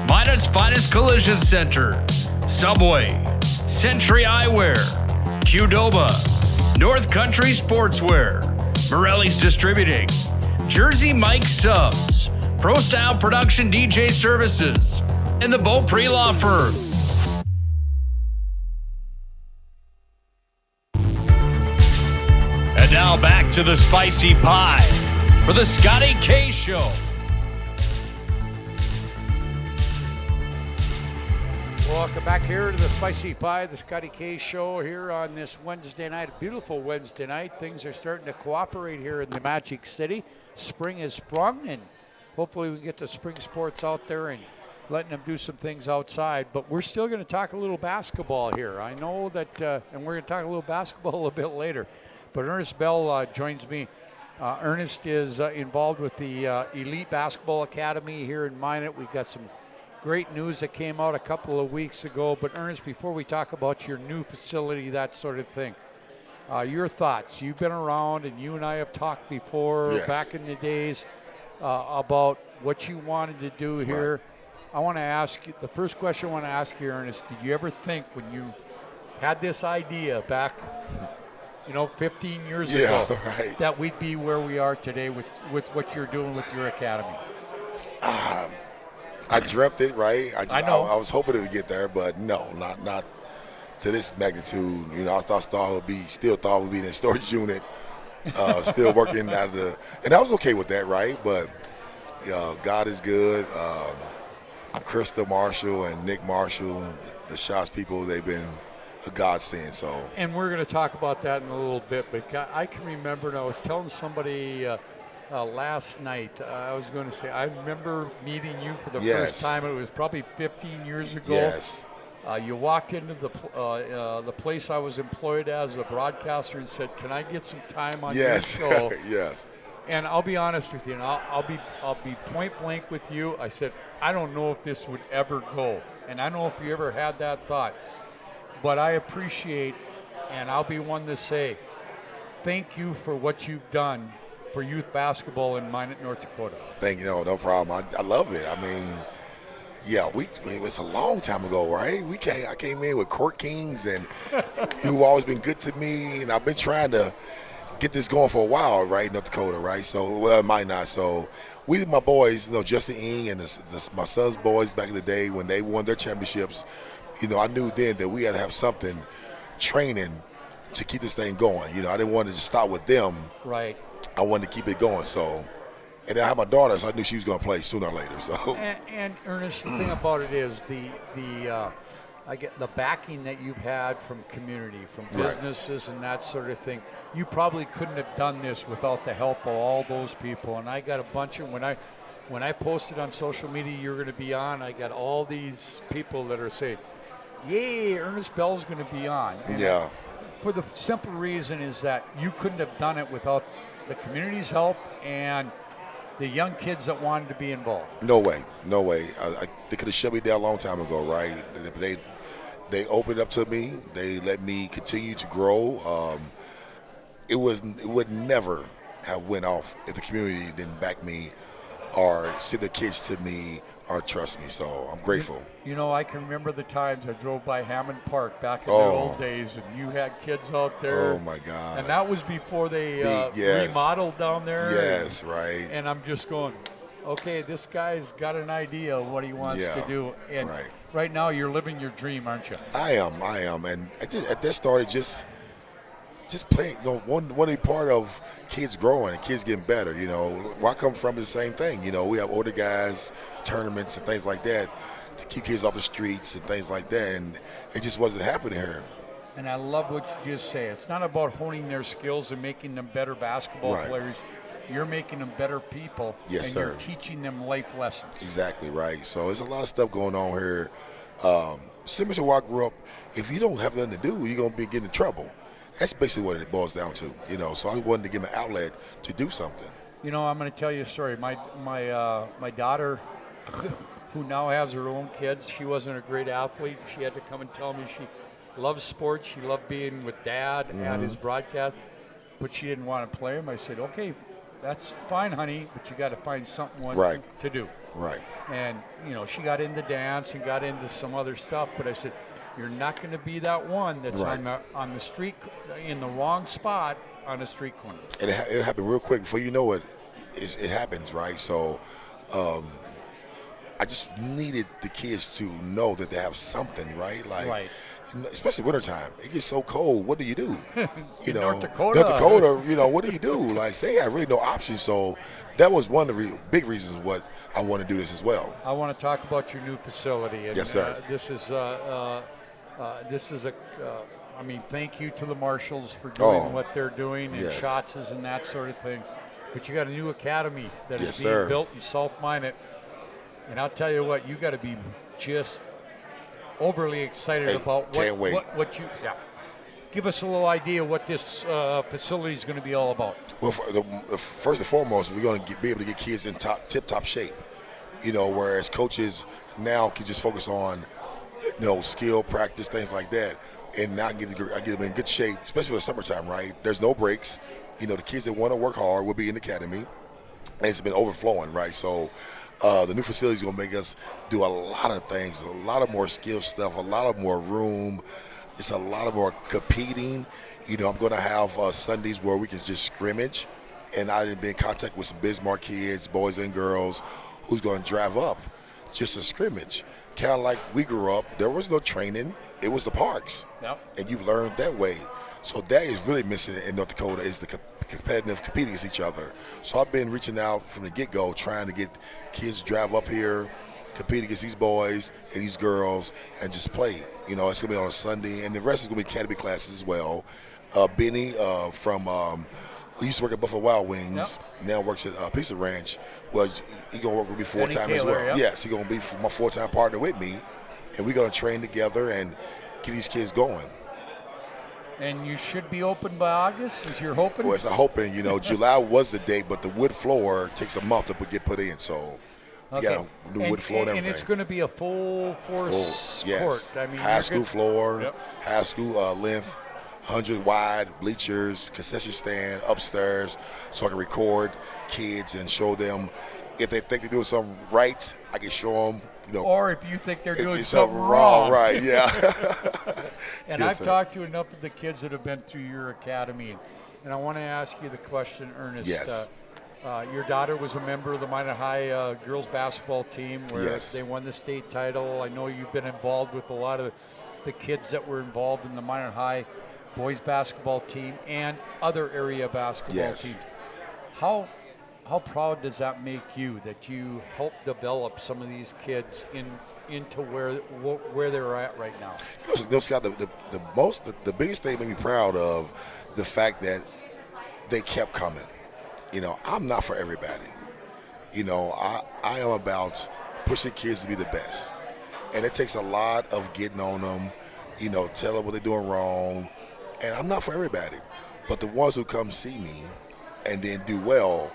Minot's Finest Collision Center, Subway, Century Eyewear, Qdoba, North Country Sportswear, Morelli's Distributing, Jersey Mike Subs, Pro Style Production DJ Services, and the Beaupre Law Firm. And now back to the Spicy Pie for the Scotty K Show. Welcome back here to the Spicy Pie, the Scotty K Show here on this Wednesday night. A beautiful Wednesday night. Things are starting to cooperate here in the Magic City. Spring has sprung, and hopefully we can get the spring sports out there and letting them do some things outside. But we're still going to talk a little basketball here. I know that, and we're going to talk a little basketball a little bit later. But Ernest Bell joins me. Ernest is involved with the Elite Basketball Academy here in Minot. We've got some great news that came out a couple of weeks ago. But Ernest, before we talk about your new facility, that sort of thing, your thoughts. You've been around, and you and I have talked before, back in the days, about what you wanted to do here. Right. I want to ask you, the first question I want to ask you, Ernest, did you ever think when you had this idea back, 15 years ago, right, that we'd be where we are today with what you're doing with your academy? I dreamt it, right? I know. I was hoping it would get there, but no, not to this magnitude. I thought it would be in the storage unit, still working out of the, and I was okay with that, right? But God is good. Krista Marshall and Nick Marshall, the Shots people, they've been a godsend. So. And we're going to talk about that in a little bit. But I can remember, and I was telling somebody last night, I was going to say, I remember meeting you for the first time. It was probably 15 years ago. Yes. You walked into the place I was employed as a broadcaster and said, "Can I get some time on your show?" Yes. And I'll be honest with you, and I'll be point blank with you. I said, I don't know if this would ever go, and I don't know if you ever had that thought, but I appreciate, and I'll be one to say, thank you for what you've done for youth basketball in Minot, North Dakota. Thank you. No problem. I love it. I mean, it was a long time ago, right? I came in with Court Kings, and you've always been good to me, and I've been trying to get this going for a while, right, North Dakota, right? So, well, it might not. So, we, my boys, Justin Ing and my son's boys back in the day when they won their championships, I knew then that we had to have something training to keep this thing going. I didn't want to just stop with them. Right. I wanted to keep it going. So, and I had my daughter, so I knew she was going to play sooner or later. So. And Ernest, the thing about it is I get the backing that you've had from community, from businesses and that sort of thing. You probably couldn't have done this without the help of all those people. And I got a bunch of, when when I posted on social media you're going to be on, I got all these people that are saying, "Yay, Ernest Bell's going to be on." And Yeah. for the simple reason is that you couldn't have done it without the community's help and the young kids that wanted to be involved. No way. They could have shut me down a long time ago, right? They opened up to me. They let me continue to grow. It would never have went off if the community didn't back me or send the kids to me or trust me. So I'm grateful. You know, I can remember the times I drove by Hammond Park back in the old days, and you had kids out there. Oh, my God. And that was before they remodeled down there. Yes, right. And I'm just going, okay, this guy's got an idea of what he wants to do. And right now you're living your dream, aren't you? I am. And at that started just playing, want to be part of kids growing and kids getting better. Where I come from is the same thing. We have older guys, tournaments and things like that to keep kids off the streets and things like that. And it just wasn't happening here. And I love what you just say. It's not about honing their skills and making them better basketball players. You're making them better people. Yes, and sir. You're teaching them life lessons. Exactly right. So there's a lot of stuff going on here. Similar to where I grew up, if you don't have nothing to do, you're going to be getting in trouble. That's basically what it boils down to, So I wanted to give them an outlet to do something. I'm going to tell you a story. My daughter, who now has her own kids, she wasn't a great athlete. She had to come and tell me she loves sports. She loved being with Dad at his broadcast, but she didn't want to play him. I said, okay, that's fine, honey, but you got to find something to do. Right. And, she got into dance and got into some other stuff, but I said, you're not going to be that one that's on the street, in the wrong spot on a street corner. And it happened real quick. Before you know it, it happens, right? So I just needed the kids to know that they have something, right? Especially wintertime. It gets so cold. What do you do? North Dakota. What do you do? They have really no options. So that was one of the big reasons what I want to do this as well. I want to talk about your new facility. And, yes, sir. Thank you to the marshals for doing what they're doing and shots and that sort of thing. But you got a new academy that is being built in South Minot. And I'll tell you what, you got to be just overly excited about what you. Yeah. Give us a little idea what this facility is going to be all about. Well, first and foremost, we're going to be able to get kids in tip-top shape. Whereas coaches now can just focus on, skill, practice, things like that, and now I get them in good shape, especially for the summertime. Right? There's no breaks. The kids that want to work hard will be in the academy, and it's been overflowing. Right? So. The new facility is going to make us do a lot of things, a lot of more skill stuff, a lot of more room. It's a lot of more competing. I'm going to have Sundays where we can just scrimmage. And I've been in contact with some Bismarck kids, boys and girls, who's going to drive up just a scrimmage. Kind of like we grew up. There was no training. It was the parks. Yep. And you learned that way. So that is really missing in North Dakota is the competitive competing against each other. So I've been reaching out from the get-go, trying to get kids to drive up here, compete against these boys and these girls, and just play. It's going to be on a Sunday, and the rest is going to be academy classes as well. Benny who used to work at Buffalo Wild Wings, now works at Pizza Ranch. Well, he's going to work with me full-time as well. Yep. Yes, he's going to be my full-time partner with me, and we're going to train together and get these kids going. And you should be open by August, as you're hoping? Well, it's not hoping. July was the date, but the wood floor takes a month to get put in. So, we got a new wood floor and everything. And it's going to be a full-force court. High school floor, high school length, 100 wide, bleachers, concession stand, upstairs, so I can record kids and show them if they think they're doing something right, I can show them. Or if you think they're doing something wrong. Right, yeah. And I've talked to enough of the kids that have been through your academy, and I want to ask you the question, Ernest. Yes. Your daughter was a member of the Minot High girls basketball team where they won the state title. I know you've been involved with a lot of the kids that were involved in the Minot High boys basketball team and other area basketball teams. How proud does that make you that you helped develop some of these kids into where they're at right now? Scott, the biggest thing that made me proud of the fact that they kept coming. I'm not for everybody. You know, I am about pushing kids to be the best. And it takes a lot of getting on them, you know, tell them what they're doing wrong. And I'm not for everybody. But the ones who come see me and then do well,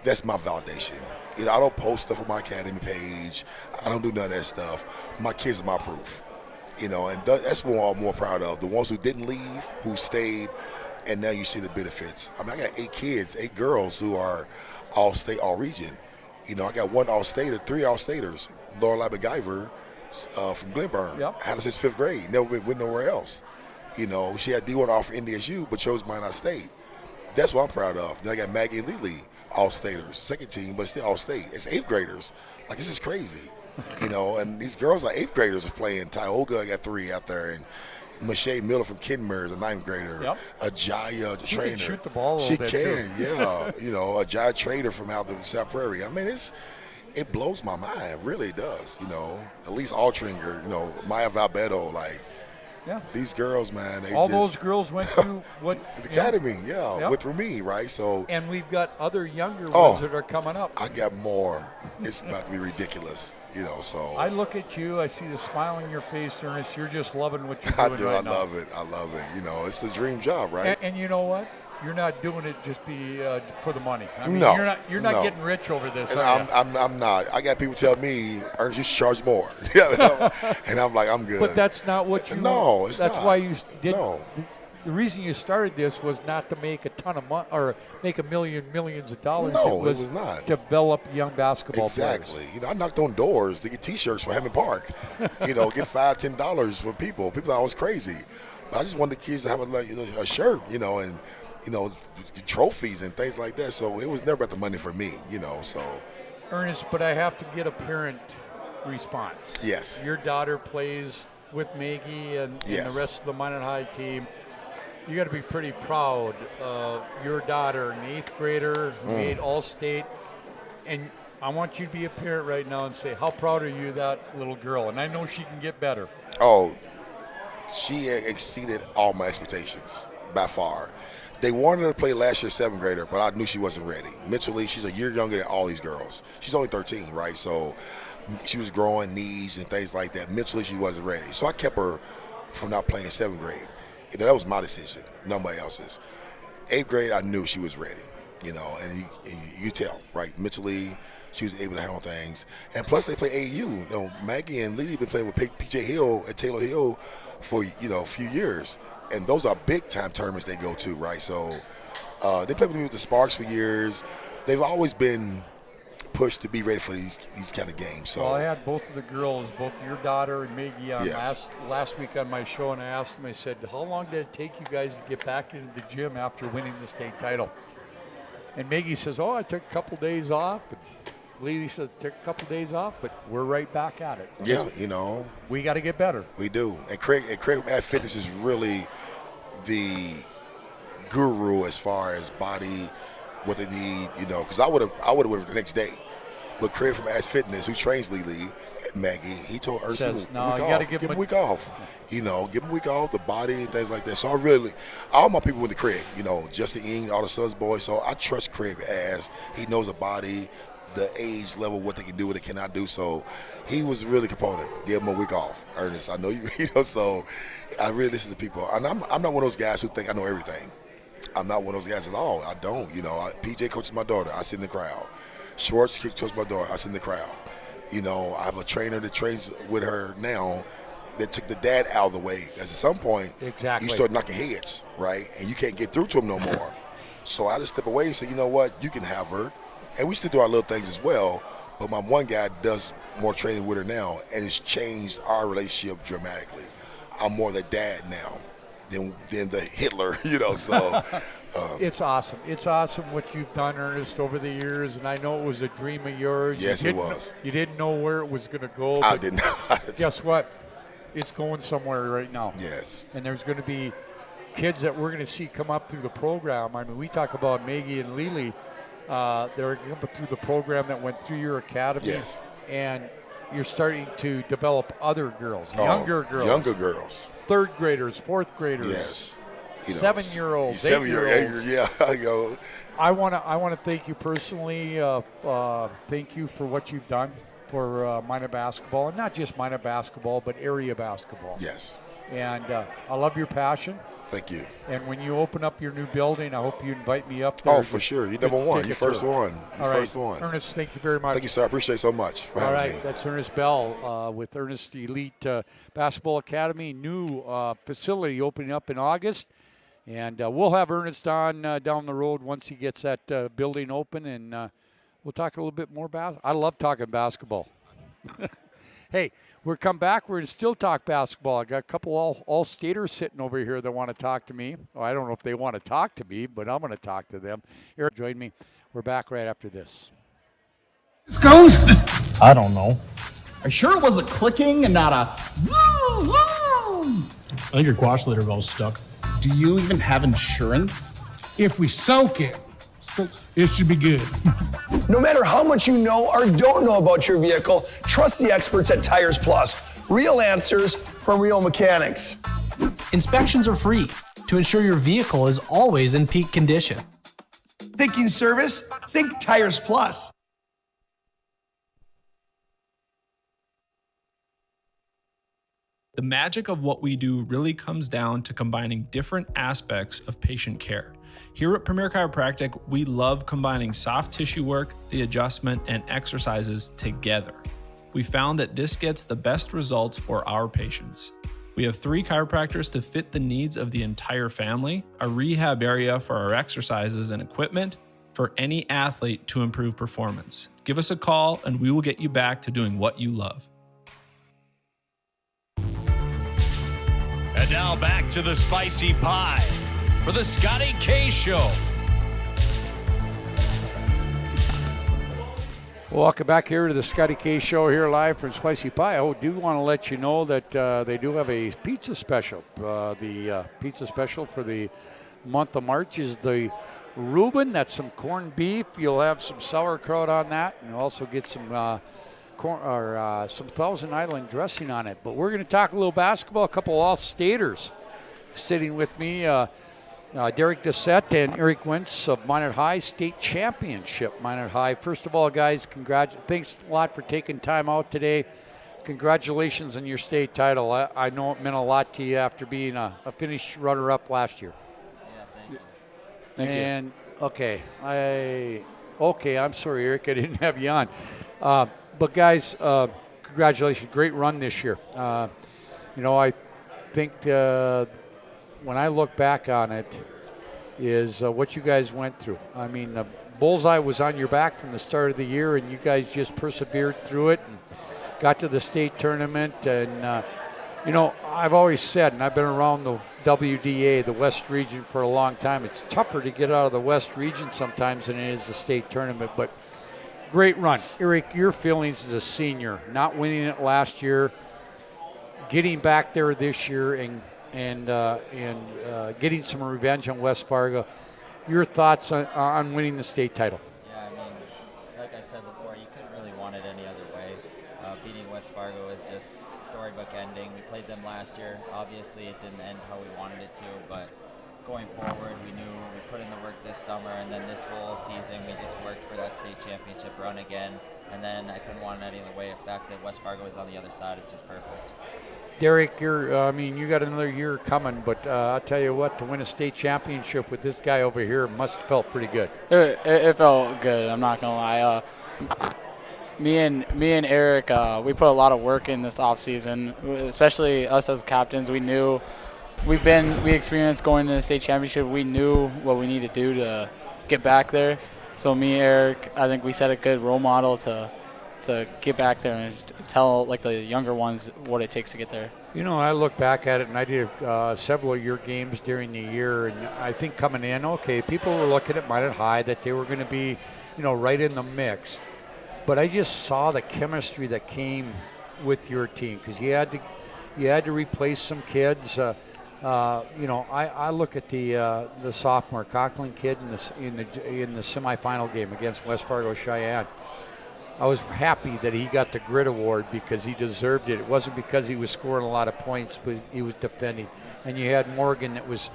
that's my validation. You know, I don't post stuff on my academy page. I don't do none of that stuff. My kids are my proof. You know, and that's what I'm more proud of. The ones who didn't leave, who stayed, and now you see the benefits. I mean, I got 8 kids, 8 girls who are all-state, all-region. You know, I got 1 all-stater, 3 all-staters. Laura MacGyver from Glenburn. Yep. Had us since 5th grade. Never went nowhere else. You know, she had D1 offer NDSU, but chose Minot State. That's what I'm proud of. Then I got Maggie and Lily, all-staters, second team, but still all-state. It's 8th graders. Like, this is crazy. You know, and these girls are 8th graders are playing. Tioga got 3 out there, and Mache Miller from Kenmare is a 9th grader. Yep. Ajaya, the trainer. She can shoot the ball a She little bit, can, too. yeah. You know, Ajaya Trader from out the South Prairie. I mean, it blows my mind. It really does, you know. At least Altringer, you know, Maya Valbedo, like, yeah. These girls, man, those girls went through what the academy, Yep. went through me, right? So, and we've got other younger ones that are coming up. I got more. It's about to be ridiculous, you know. So I look at you, I see the smile on your face, Ernest. You're just loving what you're doing. I right now. love it. I love it. You know, it's the dream job, right? And you know what? You're not doing it just for the money. I mean, No, you're not no. getting rich over this. And are you? I'm not. I got people tell me, Ernest, you should charge more. And I'm like, I'm good. But that's not what you. No, it's that's not. why you did. No. The reason you started this was not to make a ton of money or make millions of dollars. No, it was not. Develop young basketball exactly. players. You know, I knocked on doors to get T-shirts for Hammond Park. You know, get $5-10 from people. People thought I was crazy, but I just wanted the kids to have a shirt. You know, and trophies and things like that. So it was never about the money for me. You know, so. Ernest, but I have to get a parent response. Yes. Your daughter plays with Maggie and the rest of the Minot High team. You got to be pretty proud of your daughter, an 8th grader who made All-State. And I want you to be a parent right now and say, how proud are you of that little girl? And I know she can get better. Oh, she exceeded all my expectations by far. They wanted her to play last year 7th grader, but I knew she wasn't ready. Mentally, she's a year younger than all these girls. She's only 13, right? So she was growing knees and things like that. Mentally, she wasn't ready. So I kept her from not playing 7th grade. You know, that was my decision, nobody else's. 8th grade, I knew she was ready, you know, and you tell, right? Mentally, she was able to handle things. And plus, they play AAU. You know, Maggie and Lily been playing with PJ Hill at Taylor Hill for, a few years. And those are big-time tournaments they go to, right? So they played with me with the Sparks for years. They've always been pushed to be ready for these kind of games. So well, I had both of the girls, both your daughter and Maggie, on Yes. last week on my show, and I asked them, I said, how long did it take you guys to get back into the gym after winning the state title? And Maggie says, I took a couple days off. And Lily says, took a couple days off, but we're right back at it. Yeah, you know. We got to get better. We do. And Craig at Fitness is really the guru as far as body, what they need, you know, because I would have went the next day. But Craig from Ass Fitness, who trains Lily and Maggie, he told Ernst, Says, no, you got to give him a week off. You know, give him a week off, the body and things like that. So all my people went to Craig, you know, Justin Ing, all the Suns boys. So I trust Craig as he knows the body, the age level, what they can do, what they cannot do. So he was really component. Give him a week off, Ernest. I know you know, so I really listen to people. And I'm not one of those guys who think I know everything. I'm not one of those guys at all. I don't, you know. PJ coaches my daughter. I sit in the crowd. Schwartz coaches my daughter. I sit in the crowd. You know, I have a trainer that trains with her now that took the dad out of the way. Because at some point, you start knocking heads, right? And you can't get through to him no more. So I just step away and say, you know what? You can have her. And we still do our little things as well. But my one guy does more training with her now, and it's changed our relationship dramatically. I'm more the dad now than the Hitler, you know, so. It's awesome. It's awesome what you've done, Ernest, over the years, and I know it was a dream of yours. Yes, it was. You didn't know where it was going to go. I did not. Guess what? It's going somewhere right now. Yes. And there's going to be kids that we're going to see come up through the program. I mean, we talk about Maggie and Lily. They're coming through the program that went through your academy. Yes. And you're starting to develop other girls, younger girls. Younger girls. 3rd graders, 4th graders. Yes. You know, 7-year-olds, 7-year-olds. Yeah, you know. I want to thank you personally. Thank you for what you've done for Minot basketball, and not just Minot basketball, but area basketball. Yes. And I love your passion. Thank you. And when you open up your new building, I hope you invite me up there. Oh, for sure. You're number one. You're first one. You're first one. Ernest, thank you very much. Thank you, sir. I appreciate it so much for having me. That's Ernest Bell with Ernest Elite Basketball Academy. New facility opening up in August. And we'll have Ernest on down the road once he gets that building open. And we'll talk a little bit more basketball. I love talking basketball. Hey, we'll come back. We're going to still talk basketball. I got a couple all-staters sitting over here that want to talk to me. Well, I don't know if they want to talk to me, but I'm going to talk to them. Eric, join me. We're back right after this. This goes? I don't know. Are you sure it was a clicking and not a zoom, zoom? I think your quash litter valve's stuck. Do you even have insurance? If we soak it, it should be good. No matter how much you know or don't know about your vehicle, trust the experts at Tires Plus. Real answers from real mechanics. Inspections are free to ensure your vehicle is always in peak condition. Thinking service? Think Tires Plus. The magic of what we do really comes down to combining different aspects of patient care. Here at Premier Chiropractic, we love combining soft tissue work, the adjustment, and exercises together. We found that this gets the best results for our patients. We have 3 chiropractors to fit the needs of the entire family, a rehab area for our exercises and equipment for any athlete to improve performance. Give us a call and we will get you back to doing what you love. And now back to the Spicy Pie for the Scotty K Show. Welcome back here to the Scotty K Show here live from Spicy Pie. I do want to let you know that they do have a pizza special. The pizza special for the month of March is the Reuben. That's some corned beef. You'll have some sauerkraut on that, and you'll also get some some Thousand Island dressing on it. But we're going to talk a little basketball. A couple all-staters sitting with me. Derek Dissette and Eric Wentz of Minot High State Championship. Minot High. First of all, guys, thanks a lot for taking time out today. Congratulations on your state title. I know it meant a lot to you after being a finished runner-up last year. Yeah, thank you. And I'm sorry, Eric, I didn't have you on. But guys, congratulations! Great run this year. I think when I look back on it, is what you guys went through. I mean, the bullseye was on your back from the start of the year, and you guys just persevered through it and got to the state tournament. And I've always said, and I've been around the WDA, the West Region, for a long time. It's tougher to get out of the West Region sometimes than it is the state tournament, but. Great run. Eric, your feelings as a senior, not winning it last year, getting back there this year and getting some revenge on West Fargo. Your thoughts on winning the state title? Yeah, I mean, like I said before, you couldn't really want it any other way. Beating West Fargo is just storybook ending. We played them last year. Obviously, it didn't end how we wanted it to, but going forward, we knew we put in the work this summer, and then this whole season we just worked for that state championship run again. And then I couldn't want it any other way. The fact that West Fargo is on the other side is just perfect. Derek, you got another year coming, but I'll tell you what, to win a state championship with this guy over here must have felt pretty good. It felt good. I'm not gonna lie. Me and Eric, we put a lot of work in this offseason, especially us as captains. We knew. We experienced going to the state championship. We knew what we need to do to get back there. So me, Eric, I think we set a good role model to get back there and tell the younger ones what it takes to get there. I look back at it, and I did several of your games during the year, and I think coming in, people were looking at Minot High that they were going to be, right in the mix. But I just saw the chemistry that came with your team because you had to replace some kids. I look at the sophomore Coughlin kid in the semifinal game against West Fargo Cheyenne. I was happy that he got the grit award because he deserved it. It wasn't because he was scoring a lot of points, but he was defending. And you had Morgan that was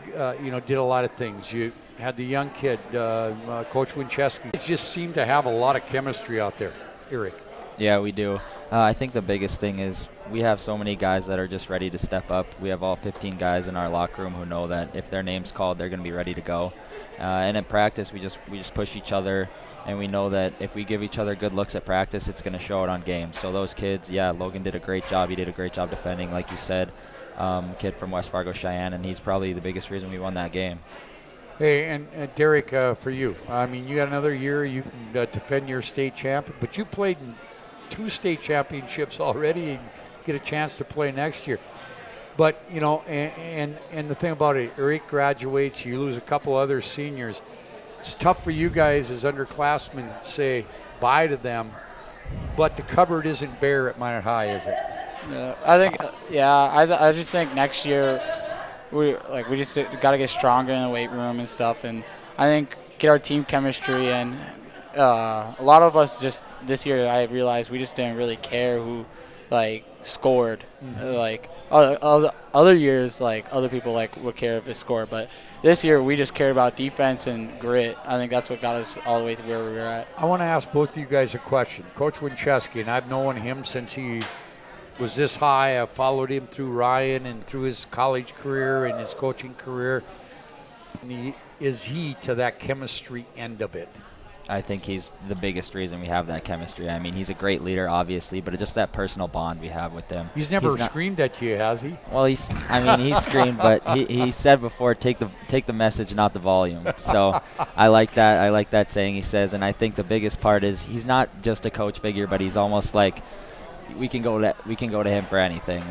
did a lot of things. You had the young kid, Coach Winchesky. It just seemed to have a lot of chemistry out there. Eric. Yeah, we do. I think the biggest thing is we have so many guys that are just ready to step up. We have all 15 guys in our locker room who know that if their name's called, they're going to be ready to go. And in practice, we just push each other, and we know that if we give each other good looks at practice, it's going to show it on game. So those kids, Logan did a great job. He did a great job defending, like you said. Kid from West Fargo, Cheyenne, and he's probably the biggest reason we won that game. Hey, and Derek, for you, I mean, you got another year. You can defend your state champion, but you played in 2 state championships already and get a chance to play next year. But, and the thing about it, Eric graduates, you lose a couple other seniors. It's tough for you guys as underclassmen to say bye to them, but the cupboard isn't bare at Minot High, is it? I think, I just think next year we just got to get stronger in the weight room and stuff, and I think get our team chemistry. And a lot of us just this year, I realized we just didn't really care who scored. Other years, other people would care if it scored, but this year we just cared about defense and grit. I think that's what got us all the way to where we were at. I want to ask both of you guys a question. Coach Winchesky, and I've known him since he was this high. I followed him through Ryan and through his college career and his coaching career. And is he to that chemistry end of it? I think he's the biggest reason we have that chemistry. I mean, he's a great leader, obviously, but just that personal bond we have with him. He's never screamed at you, has he? Well, he screamed, but he said before, take the message, not the volume. So I like that. I like that saying he says, and I think the biggest part is he's not just a coach figure, but he's almost like we can go to him for anything.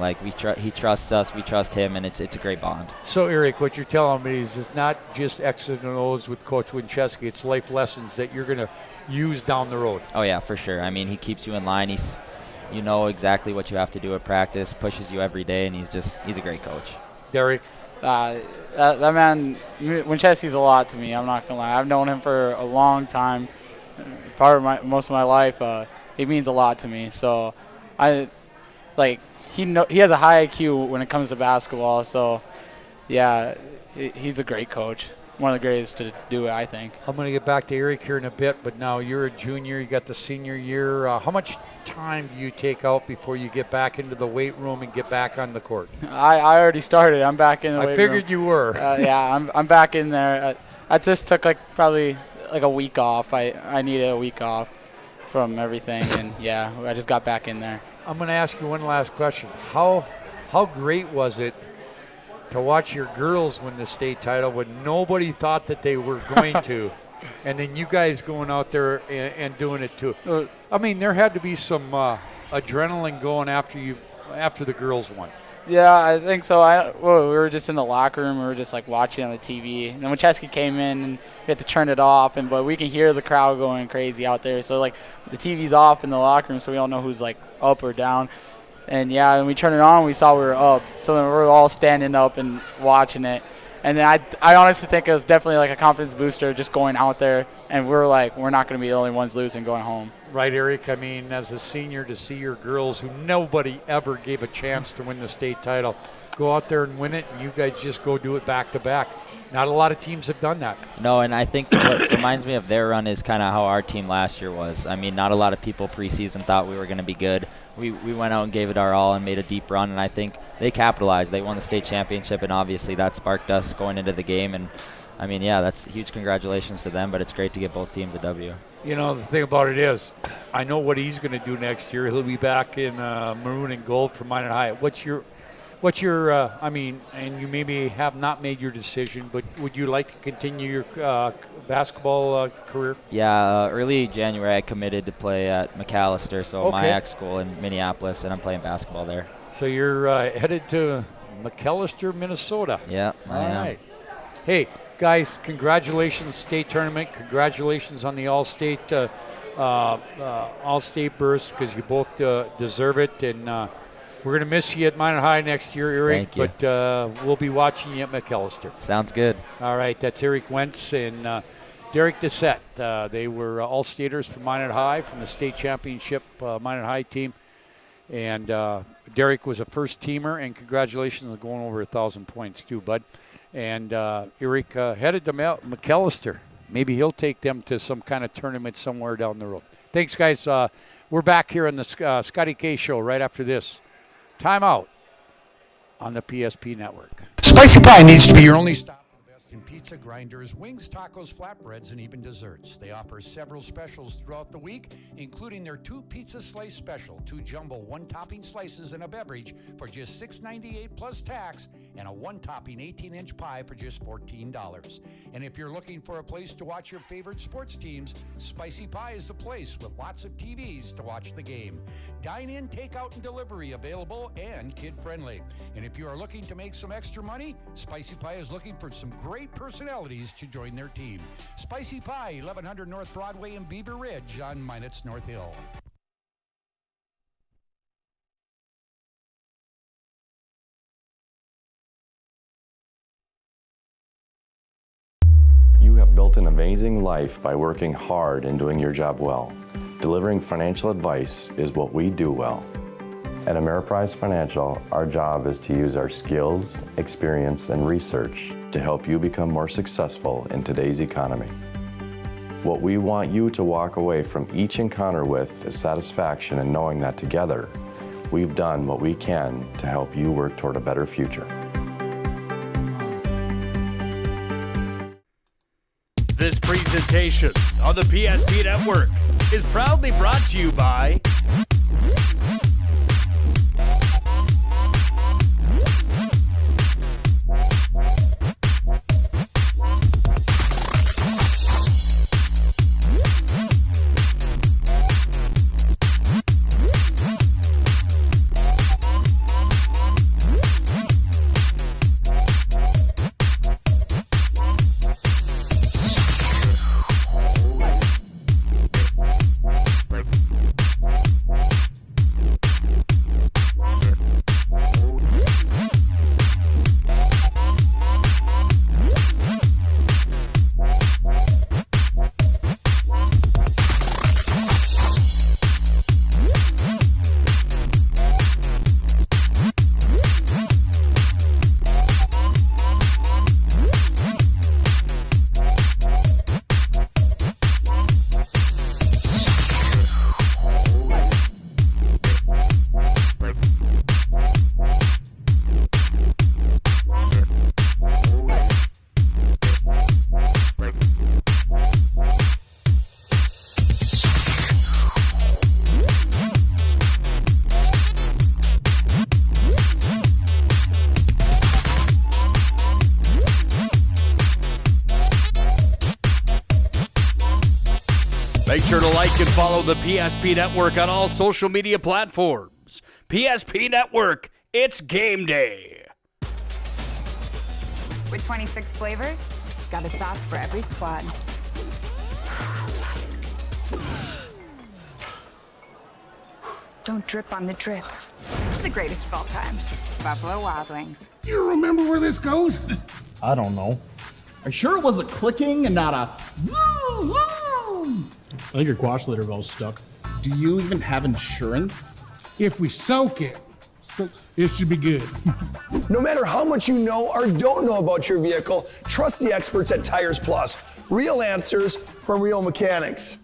He trusts us, we trust him, and it's a great bond. So Eric, what you're telling me is it's not just X's and O's with Coach Winchesky. It's life lessons that you're going to use down the road. Oh yeah, for sure. I mean, he keeps you in line. You know exactly what you have to do at practice. Pushes you every day, and he's a great coach. Derek, that man Winchesky's a lot to me. I'm not gonna lie. I've known him for a long time. Most of my life. He means a lot to me. So. He has a high IQ when it comes to basketball, so yeah, he's a great coach. One of the greatest to do it, I think. I'm going to get back to Eric here in a bit, but now you're a junior, you got the senior year. How much time do you take out before you get back into the weight room and get back on the court? I already started. I'm back in the weight room. I figured you were. I'm back in there. I just took probably a week off. I needed a week off from everything, and I just got back in there. I'm going to ask you one last question. How great was it to watch your girls win the state title when nobody thought that they were going to, and then you guys going out there and doing it too? I mean, there had to be some adrenaline going after the girls won. Yeah, I think so. We were just in the locker room. We were just watching on the TV. And then Winchesky came in, and we had to turn it off. But we can hear the crowd going crazy out there. So the TV's off in the locker room, so we don't know who's up or down. And when we turned it on, we saw we were up. So then we were all standing up and watching it. And then I honestly think it was definitely a confidence booster just going out there. And we're not going to be the only ones losing going home. Right, Eric. I mean, as a senior, to see your girls, who nobody ever gave a chance to win the state title, go out there and win it, and you guys just go do it back to back. Not a lot of teams have done that. No, and I think what reminds me of their run is kind of how our team last year was. I mean, not a lot of people preseason thought we were going to be good. We went out and gave it our all and made a deep run, and I think they capitalized. They won the state championship, and obviously that sparked us going into the game. And I mean, that's huge congratulations to them, but it's great to get both teams a W. You know, the thing about it is, I know what he's going to do next year. He'll be back in maroon and gold for Minot High. What's your I mean, and you maybe have not made your decision, but would you like to continue your basketball career? Yeah, early January I committed to play at McAllister, so my ex-school in Minneapolis, and I'm playing basketball there. So you're headed to McAllister, Minnesota. Yeah, I am. Right. Hey, guys, congratulations, state tournament. Congratulations on the all-state berth, because you both deserve it. And we're going to miss you at Minot High next year, Eric. Thank you. But we'll be watching you at McAllister. Sounds good. All right, that's Eric Wentz and Derek Dissette. They were all-staters for Minot High, from the state championship Minot High team. And Derek was a first-teamer, and congratulations on going over 1,000 points too, bud. And Eric headed to McAllister. Maybe he'll take them to some kind of tournament somewhere down the road. Thanks, guys. We're back here on the Scotty K Show right after this. Timeout on the PSP Network. Spicy Pie needs to be your only stop for the best in pizza, grinders, wings, tacos, flatbreads, and even desserts. They offer several specials throughout the week, including their 2 pizza slice special, 2 jumbo 1-topping slices and a beverage for just $6.98 plus tax, and a 1-topping 18-inch pie for just $14. And if you're looking for a place to watch your favorite sports teams, Spicy Pie is the place with lots of TVs to watch the game. Dine-in, takeout, and delivery available and kid-friendly. And if you are looking to make some extra money, Spicy Pie is looking for some great personalities to join their team. Spicy Pie, 1100 North Broadway in Beaver Ridge on Minot's North Hill. You have built an amazing life by working hard and doing your job well. Delivering financial advice is what we do well. At Ameriprise Financial, our job is to use our skills, experience, and research to help you become more successful in today's economy. What we want you to walk away from each encounter with is satisfaction in knowing that together, we've done what we can to help you work toward a better future. This presentation on the PSP Network is proudly brought to you by Make sure to like and follow the PSP Network on all social media platforms. PSP Network, it's game day. With 26 flavors, got a sauce for every squad. Don't drip on the drip. It's the greatest of all times. Buffalo Wild Wings. You remember where this goes? I don't know. Are you sure it was a clicking and not a zzz, zzz? I think your quash litter valve's stuck. Do you even have insurance? If we soak it, it should be good. No matter how much you know or don't know about your vehicle, trust the experts at Tires Plus. Real answers from real mechanics.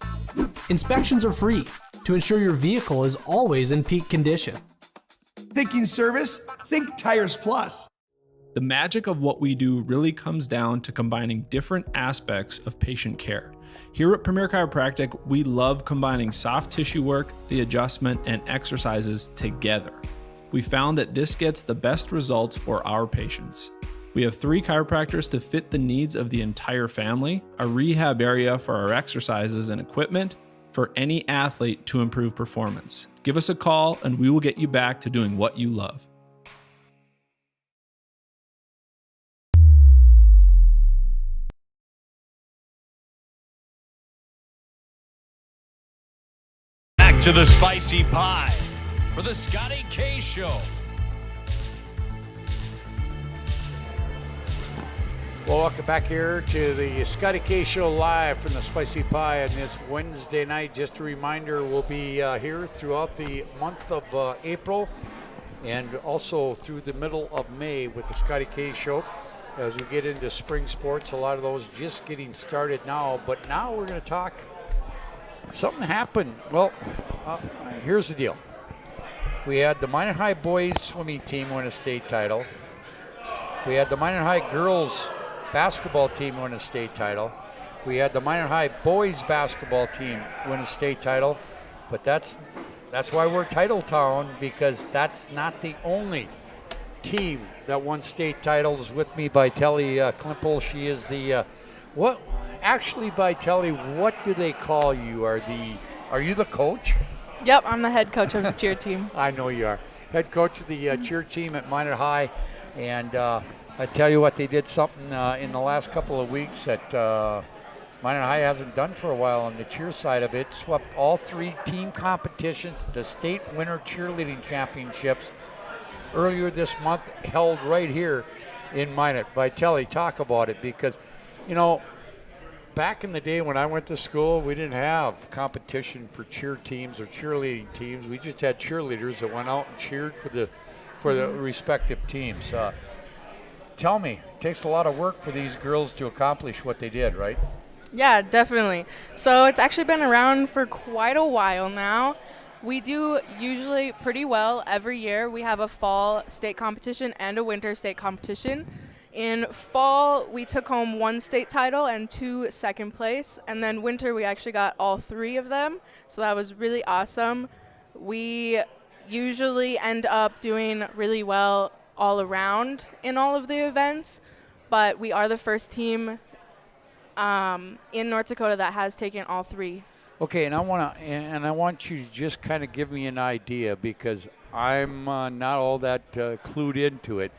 Inspections are free to ensure your vehicle is always in peak condition. Thinking service? Think Tires Plus. The magic of what we do really comes down to combining different aspects of patient care. Here at Premier Chiropractic, we love combining soft tissue work, the adjustment, and exercises together. We found that this gets the best results for our patients. We have 3 chiropractors to fit the needs of the entire family, a rehab area for our exercises and equipment, for any athlete to improve performance. Give us a call and we will get you back to doing what you love. Back to the Spicy Pie for the Scotty K Show. Well, welcome back here to the Scotty K Show live from the Spicy Pie on this Wednesday night. Just a reminder, we'll be here throughout the month of April and also through the middle of May with the Scotty K Show. as we get into spring sports. A lot of those just getting started now. But now we're going to talk. Something happened. Well, here's the deal. We had the Minot High boys swimming team win a state title. We had the Minot High girls basketball team win a state title. We had the Minot High boys basketball team win a state title. But that's why we're Title Town, because that's not the only team that won state titles. With me, Vitelli Klimple. She is the what? Actually, Vitelli, what do they call you? Are you the coach? Yep, I'm the head coach of the cheer team. I know you are. Head coach of the cheer team at Minot High. And I tell you what, they did something in the last couple of weeks that Minot High hasn't done for a while on the cheer side of it. Swept all 3 team competitions, the state winter cheerleading championships earlier this month, held right here in Minot. Vitelli, talk about it, because, you know, back in the day when I went to school, we didn't have competition for cheer teams or cheerleading teams. We just had cheerleaders that went out and cheered for the respective teams. Tell me, it takes a lot of work for these girls to accomplish what they did, right? Yeah, definitely. So it's actually been around for quite a while now. We do usually pretty well every year. We have a fall state competition and a winter state competition. In fall, we took home 1 state title and 2 second place. And then winter, we actually got all 3 of them. So that was really awesome. We usually end up doing really well all around in all of the events. But we are the first team in North Dakota that has taken all 3. Okay, and I want you to just kind of give me an idea, because I'm not all that clued into it.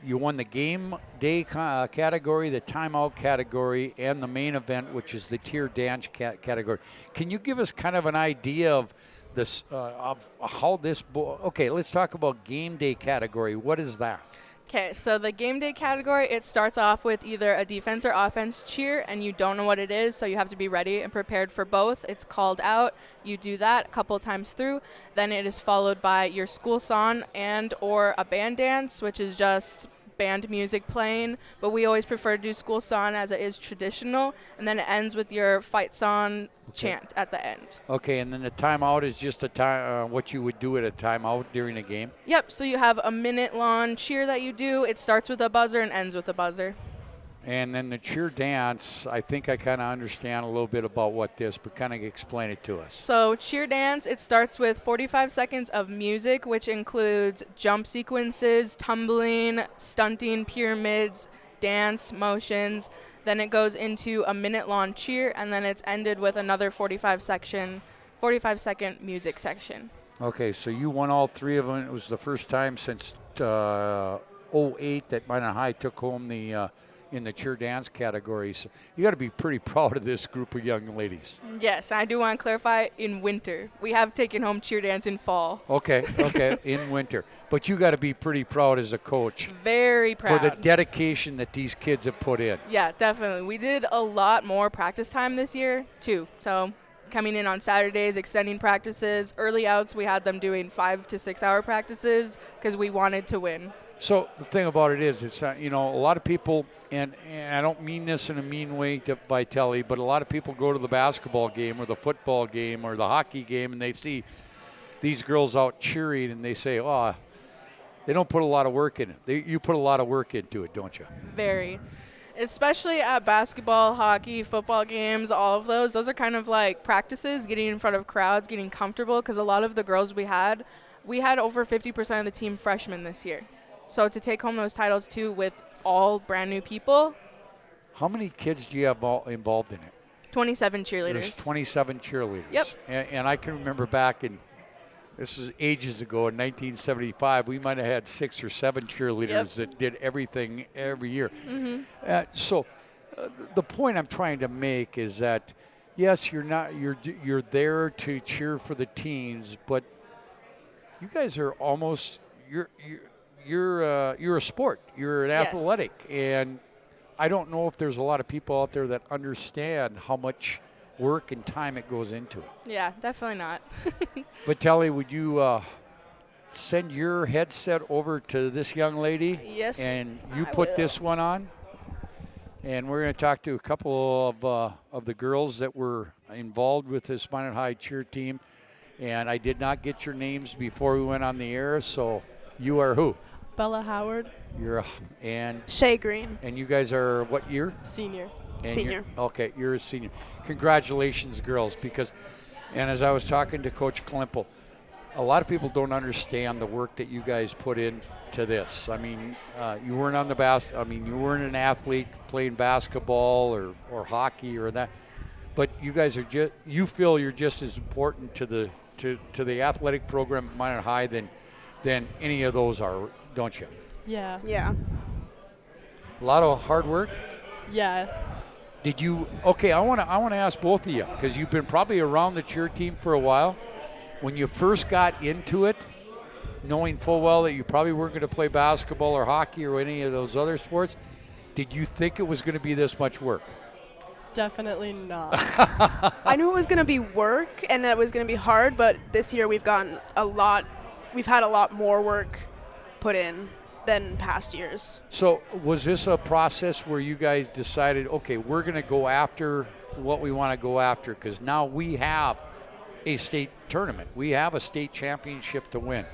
You won the game day category, the timeout category, and the main event, which is the tier dance category. Can you give us kind of an idea of this, of how this? Okay, let's talk about game day category. What is that? Okay, so the game day category, it starts off with either a defense or offense cheer, and you don't know what it is, so you have to be ready and prepared for both. It's called out. You do that a couple times through. Then it is followed by your school song and or a band dance, which is just band music playing. But we always prefer to do school song as it is traditional. And then it ends with your fight song chant at the end. Okay, and then the timeout is just a time what you would do at a timeout during a game? Yep, so you have a minute-long cheer that you do. It starts with a buzzer and ends with a buzzer. And then the cheer dance, I think I kind of understand a little bit about what this, but kind of explain it to us. So cheer dance, it starts with 45 seconds of music, which includes jump sequences, tumbling, stunting, pyramids, dance motions. Then it goes into a minute-long cheer, and then it's ended with another 45-second music section. Okay, so you won all 3 of them. It was the first time since 2008 that Minot High took home the in the cheer dance category. So you got to be pretty proud of this group of young ladies. Yes, I do want to clarify, in winter. We have taken home cheer dance in fall. Okay, in winter. But you got to be pretty proud as a coach. Very proud. For the dedication that these kids have put in. Yeah, definitely. We did a lot more practice time this year, too. So coming in on Saturdays, extending practices. Early outs, we had them doing 5 to 6 hour practices because we wanted to win. So the thing about it is, it's a lot of people, and I don't mean this in a mean way to Vitelli, but a lot of people go to the basketball game or the football game or the hockey game, and they see these girls out cheering, and they say, oh, they don't put a lot of work in it. You put a lot of work into it, don't you? Very. Especially at basketball, hockey, football games, all of those. Those are kind of like practices, getting in front of crowds, getting comfortable, because a lot of the girls we had over 50% of the team freshmen this year. So to take home those titles, too, with all brand new people. How many kids do you have involved in it? 27 cheerleaders. There's 27 cheerleaders. Yep. And I can remember back in, this is ages ago, in 1975, we might have had 6 or 7 cheerleaders that did everything every year. Mm-hmm. So the point I'm trying to make is that, yes, you're there to cheer for the teens, but you guys are almost, you're a sport. You're an athletic, and I don't know if there's a lot of people out there that understand how much work and time it goes into it. Yeah, definitely not. Vitelli, would you send your headset over to this young lady? Yes, And you I put will. this one on. And we're going to talk to a couple of the girls that were involved with this Minot High cheer team. And I did not get your names before we went on the air. So you are who? Bella Howard. And Shay Green. And you guys are what year? Senior. And Senior. Okay, you're a senior. Congratulations, girls. And as I was talking to Coach Klimpel, a lot of people don't understand the work that you guys put into this. I mean, you weren't on the you weren't an athlete playing basketball or hockey or that, but you guys are you feel you're just as important to the athletic program at Minot High than any of those are, don't you? Yeah. Yeah. A lot of hard work. Yeah. Did you? Okay, I want to ask both of you because you've been probably around the cheer team for a while. When you first got into it, knowing full well that you probably weren't going to play basketball or hockey or any of those other sports, did you think it was going to be this much work? Definitely not. I knew it was going to be work and that it was going to be hard, but this year we've had a lot more work put in than past years. So was this a process where you guys decided, okay, we're going to go after what we want to go after because now we have a state tournament. We have a state championship to win.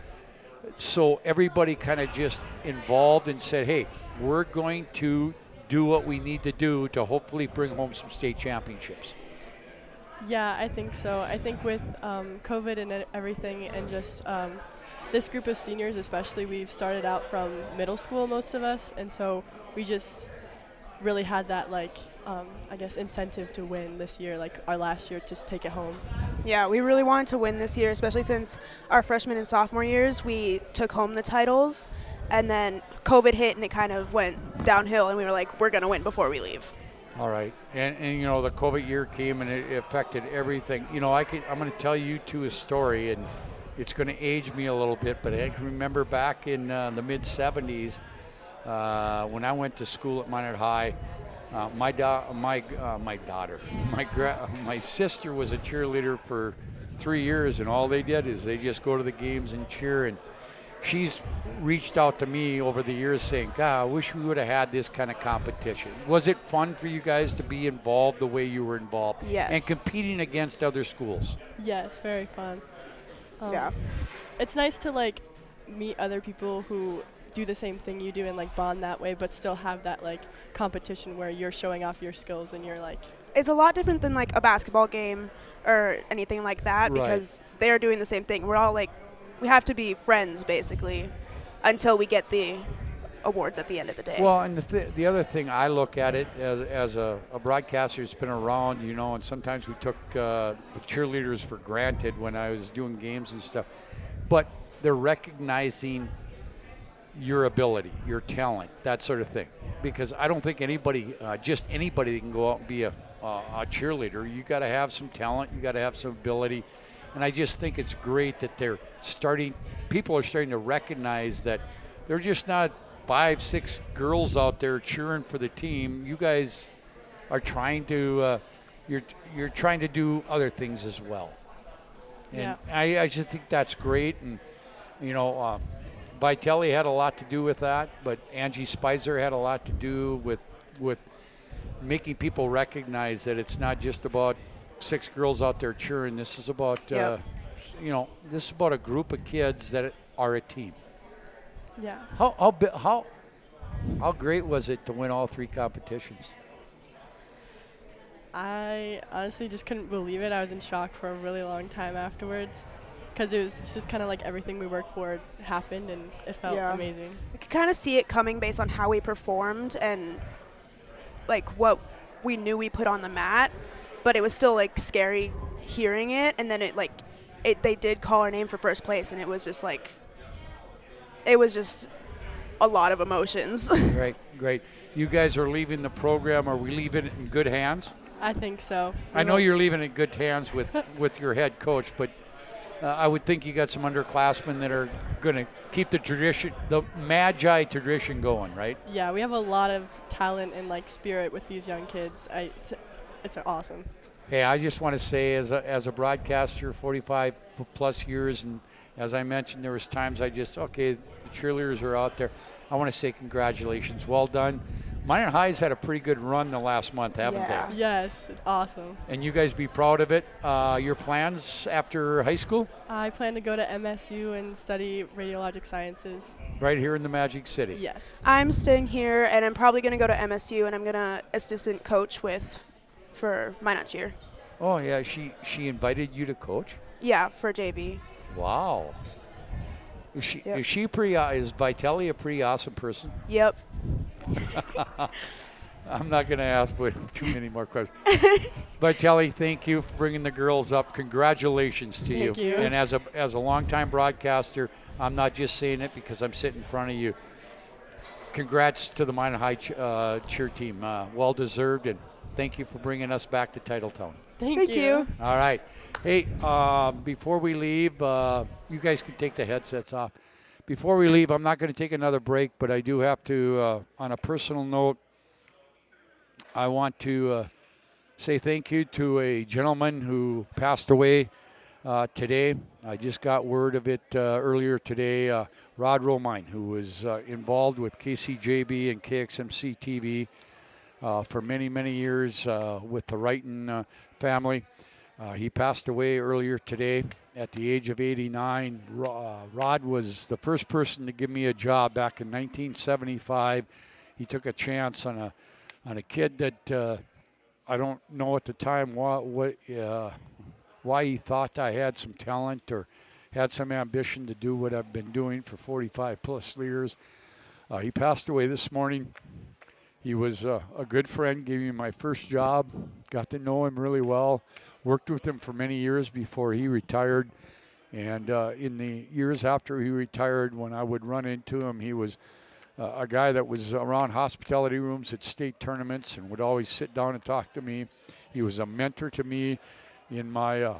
So everybody kind of just involved and said, hey, we're going to do what we need to do to hopefully bring home some state championships. Yeah, I think so. I think with COVID and everything and just this group of seniors especially, we've started out from middle school, most of us, and so we just really had that I guess incentive to win this year, like our last year, to take it home. Yeah, we really wanted to win this year, especially since our freshman and sophomore years we took home the titles, and then COVID hit and it kind of went downhill, and we were like, we're going to win before we leave. All right, and the COVID year came and it affected everything. I'm going to tell you two a story, and it's going to age me a little bit, but I can remember back in the mid '70s when I went to school at Minot High. My sister was a cheerleader for 3 years, and all they did is they just go to the games and cheer. And she's reached out to me over the years saying, God, I wish we would have had this kind of competition. Was it fun for you guys to be involved the way you were involved? Yes. And competing against other schools? Yes, very fun. Yeah. It's nice to meet other people who do the same thing you do and bond that way, but still have that competition where you're showing off your skills and you're it's a lot different than a basketball game or anything like that, Right. because they're doing the same thing. We're all we have to be friends basically until we get the awards at the end of the day. Well, and the other thing I look at it as a broadcaster who's been around, and sometimes we took the cheerleaders for granted when I was doing games and stuff, but they're recognizing your ability, your talent, that sort of thing. Because I don't think anybody can go out and be a cheerleader. You got to have some talent, you got to have some ability, and I just think it's great that people are starting to recognize that they're just not 5-6 girls out there cheering for the team. You guys are trying to you're trying to do other things as well, and Yeah. I just think that's great. And Vitelli had a lot to do with that, but Angie Spicer had a lot to do with making people recognize that it's not just about 6 girls out there cheering. This is about this is about a group of kids that are a team. Yeah. How great was it to win all 3 competitions? I honestly just couldn't believe it. I was in shock for a really long time afterwards because it was just kind of everything we worked for happened, and it felt amazing. You could kind of see it coming based on how we performed and what we knew we put on the mat, but it was still scary hearing it. And then they did call our name for first place, and it was just a lot of emotions. Great. You guys are leaving the program. Are we leaving it in good hands? I think so. I know you're leaving it in good hands with your head coach, but I would think you got some underclassmen that are going to keep the tradition, the Magi tradition going, right? Yeah, we have a lot of talent and spirit with these young kids. It's awesome. Hey, I just want to say, as a broadcaster, 45 plus years, and as I mentioned, there was times the cheerleaders are out there. I want to say congratulations. Well done. Minor High's had a pretty good run the last month, haven't they? Yes, it's awesome. And you guys be proud of it. Your plans after high school? I plan to go to MSU and study radiologic sciences. Right here in the Magic City? Yes. I'm staying here, and I'm probably going to go to MSU, and I'm going to assistant coach for my next year. Oh, yeah. She invited you to coach? Yeah, for JV. Wow. Is Vitelli a pretty awesome person? Yep. I'm not going to ask too many more questions. Vitelli, thank you for bringing the girls up. Congratulations to you. Thank you. And as a longtime broadcaster, I'm not just saying it because I'm sitting in front of you. Congrats to the Minor High cheer team. Well deserved, and thank you for bringing us back to Titletown. Thank you. All right. Hey, before we leave, you guys can take the headsets off. Before we leave, I'm not going to take another break, but I do have to, on a personal note, I want to say thank you to a gentleman who passed away today. I just got word of it earlier today. Rod Romine, who was involved with KCJB and KXMC TV for many, many years with the Wrighton family. He passed away earlier today at the age of 89. Rod was the first person to give me a job back in 1975. He took a chance on a kid that I don't know at the time why he thought I had some talent or had some ambition to do what I've been doing for 45 plus years. He passed away this morning. He was a good friend, gave me my first job, got to know him really well, worked with him for many years before he retired. And in the years after he retired, when I would run into him, he was a guy that was around hospitality rooms at state tournaments and would always sit down and talk to me. He was a mentor to me in my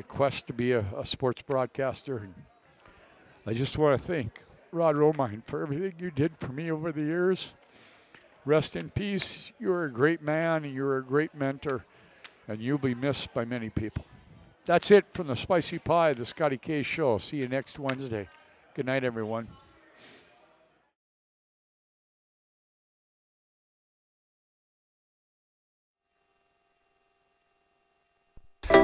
quest to be a sports broadcaster. And I just want to thank Rod Romine for everything you did for me over the years. Rest in peace. You're a great man, and you're a great mentor, and you'll be missed by many people. That's it from the Spicy Pie, the Scotty K Show. See you next Wednesday. Good night, everyone.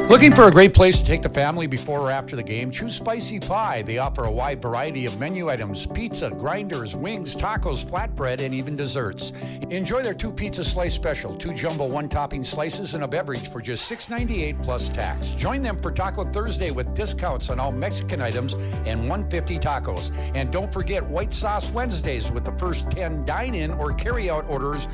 Looking for a great place to take the family before or after the game? Choose Spicy Pie. They offer a wide variety of menu items: pizza, grinders, wings, tacos, flatbread, and even desserts. Enjoy their 2 pizza slice special, 2 jumbo 1-topping slices, and a beverage for just $6.98 plus tax. Join them for Taco Thursday with discounts on all Mexican items and $1.50 tacos. And don't forget White Sauce Wednesdays with the first 10 dine-in or carry-out orders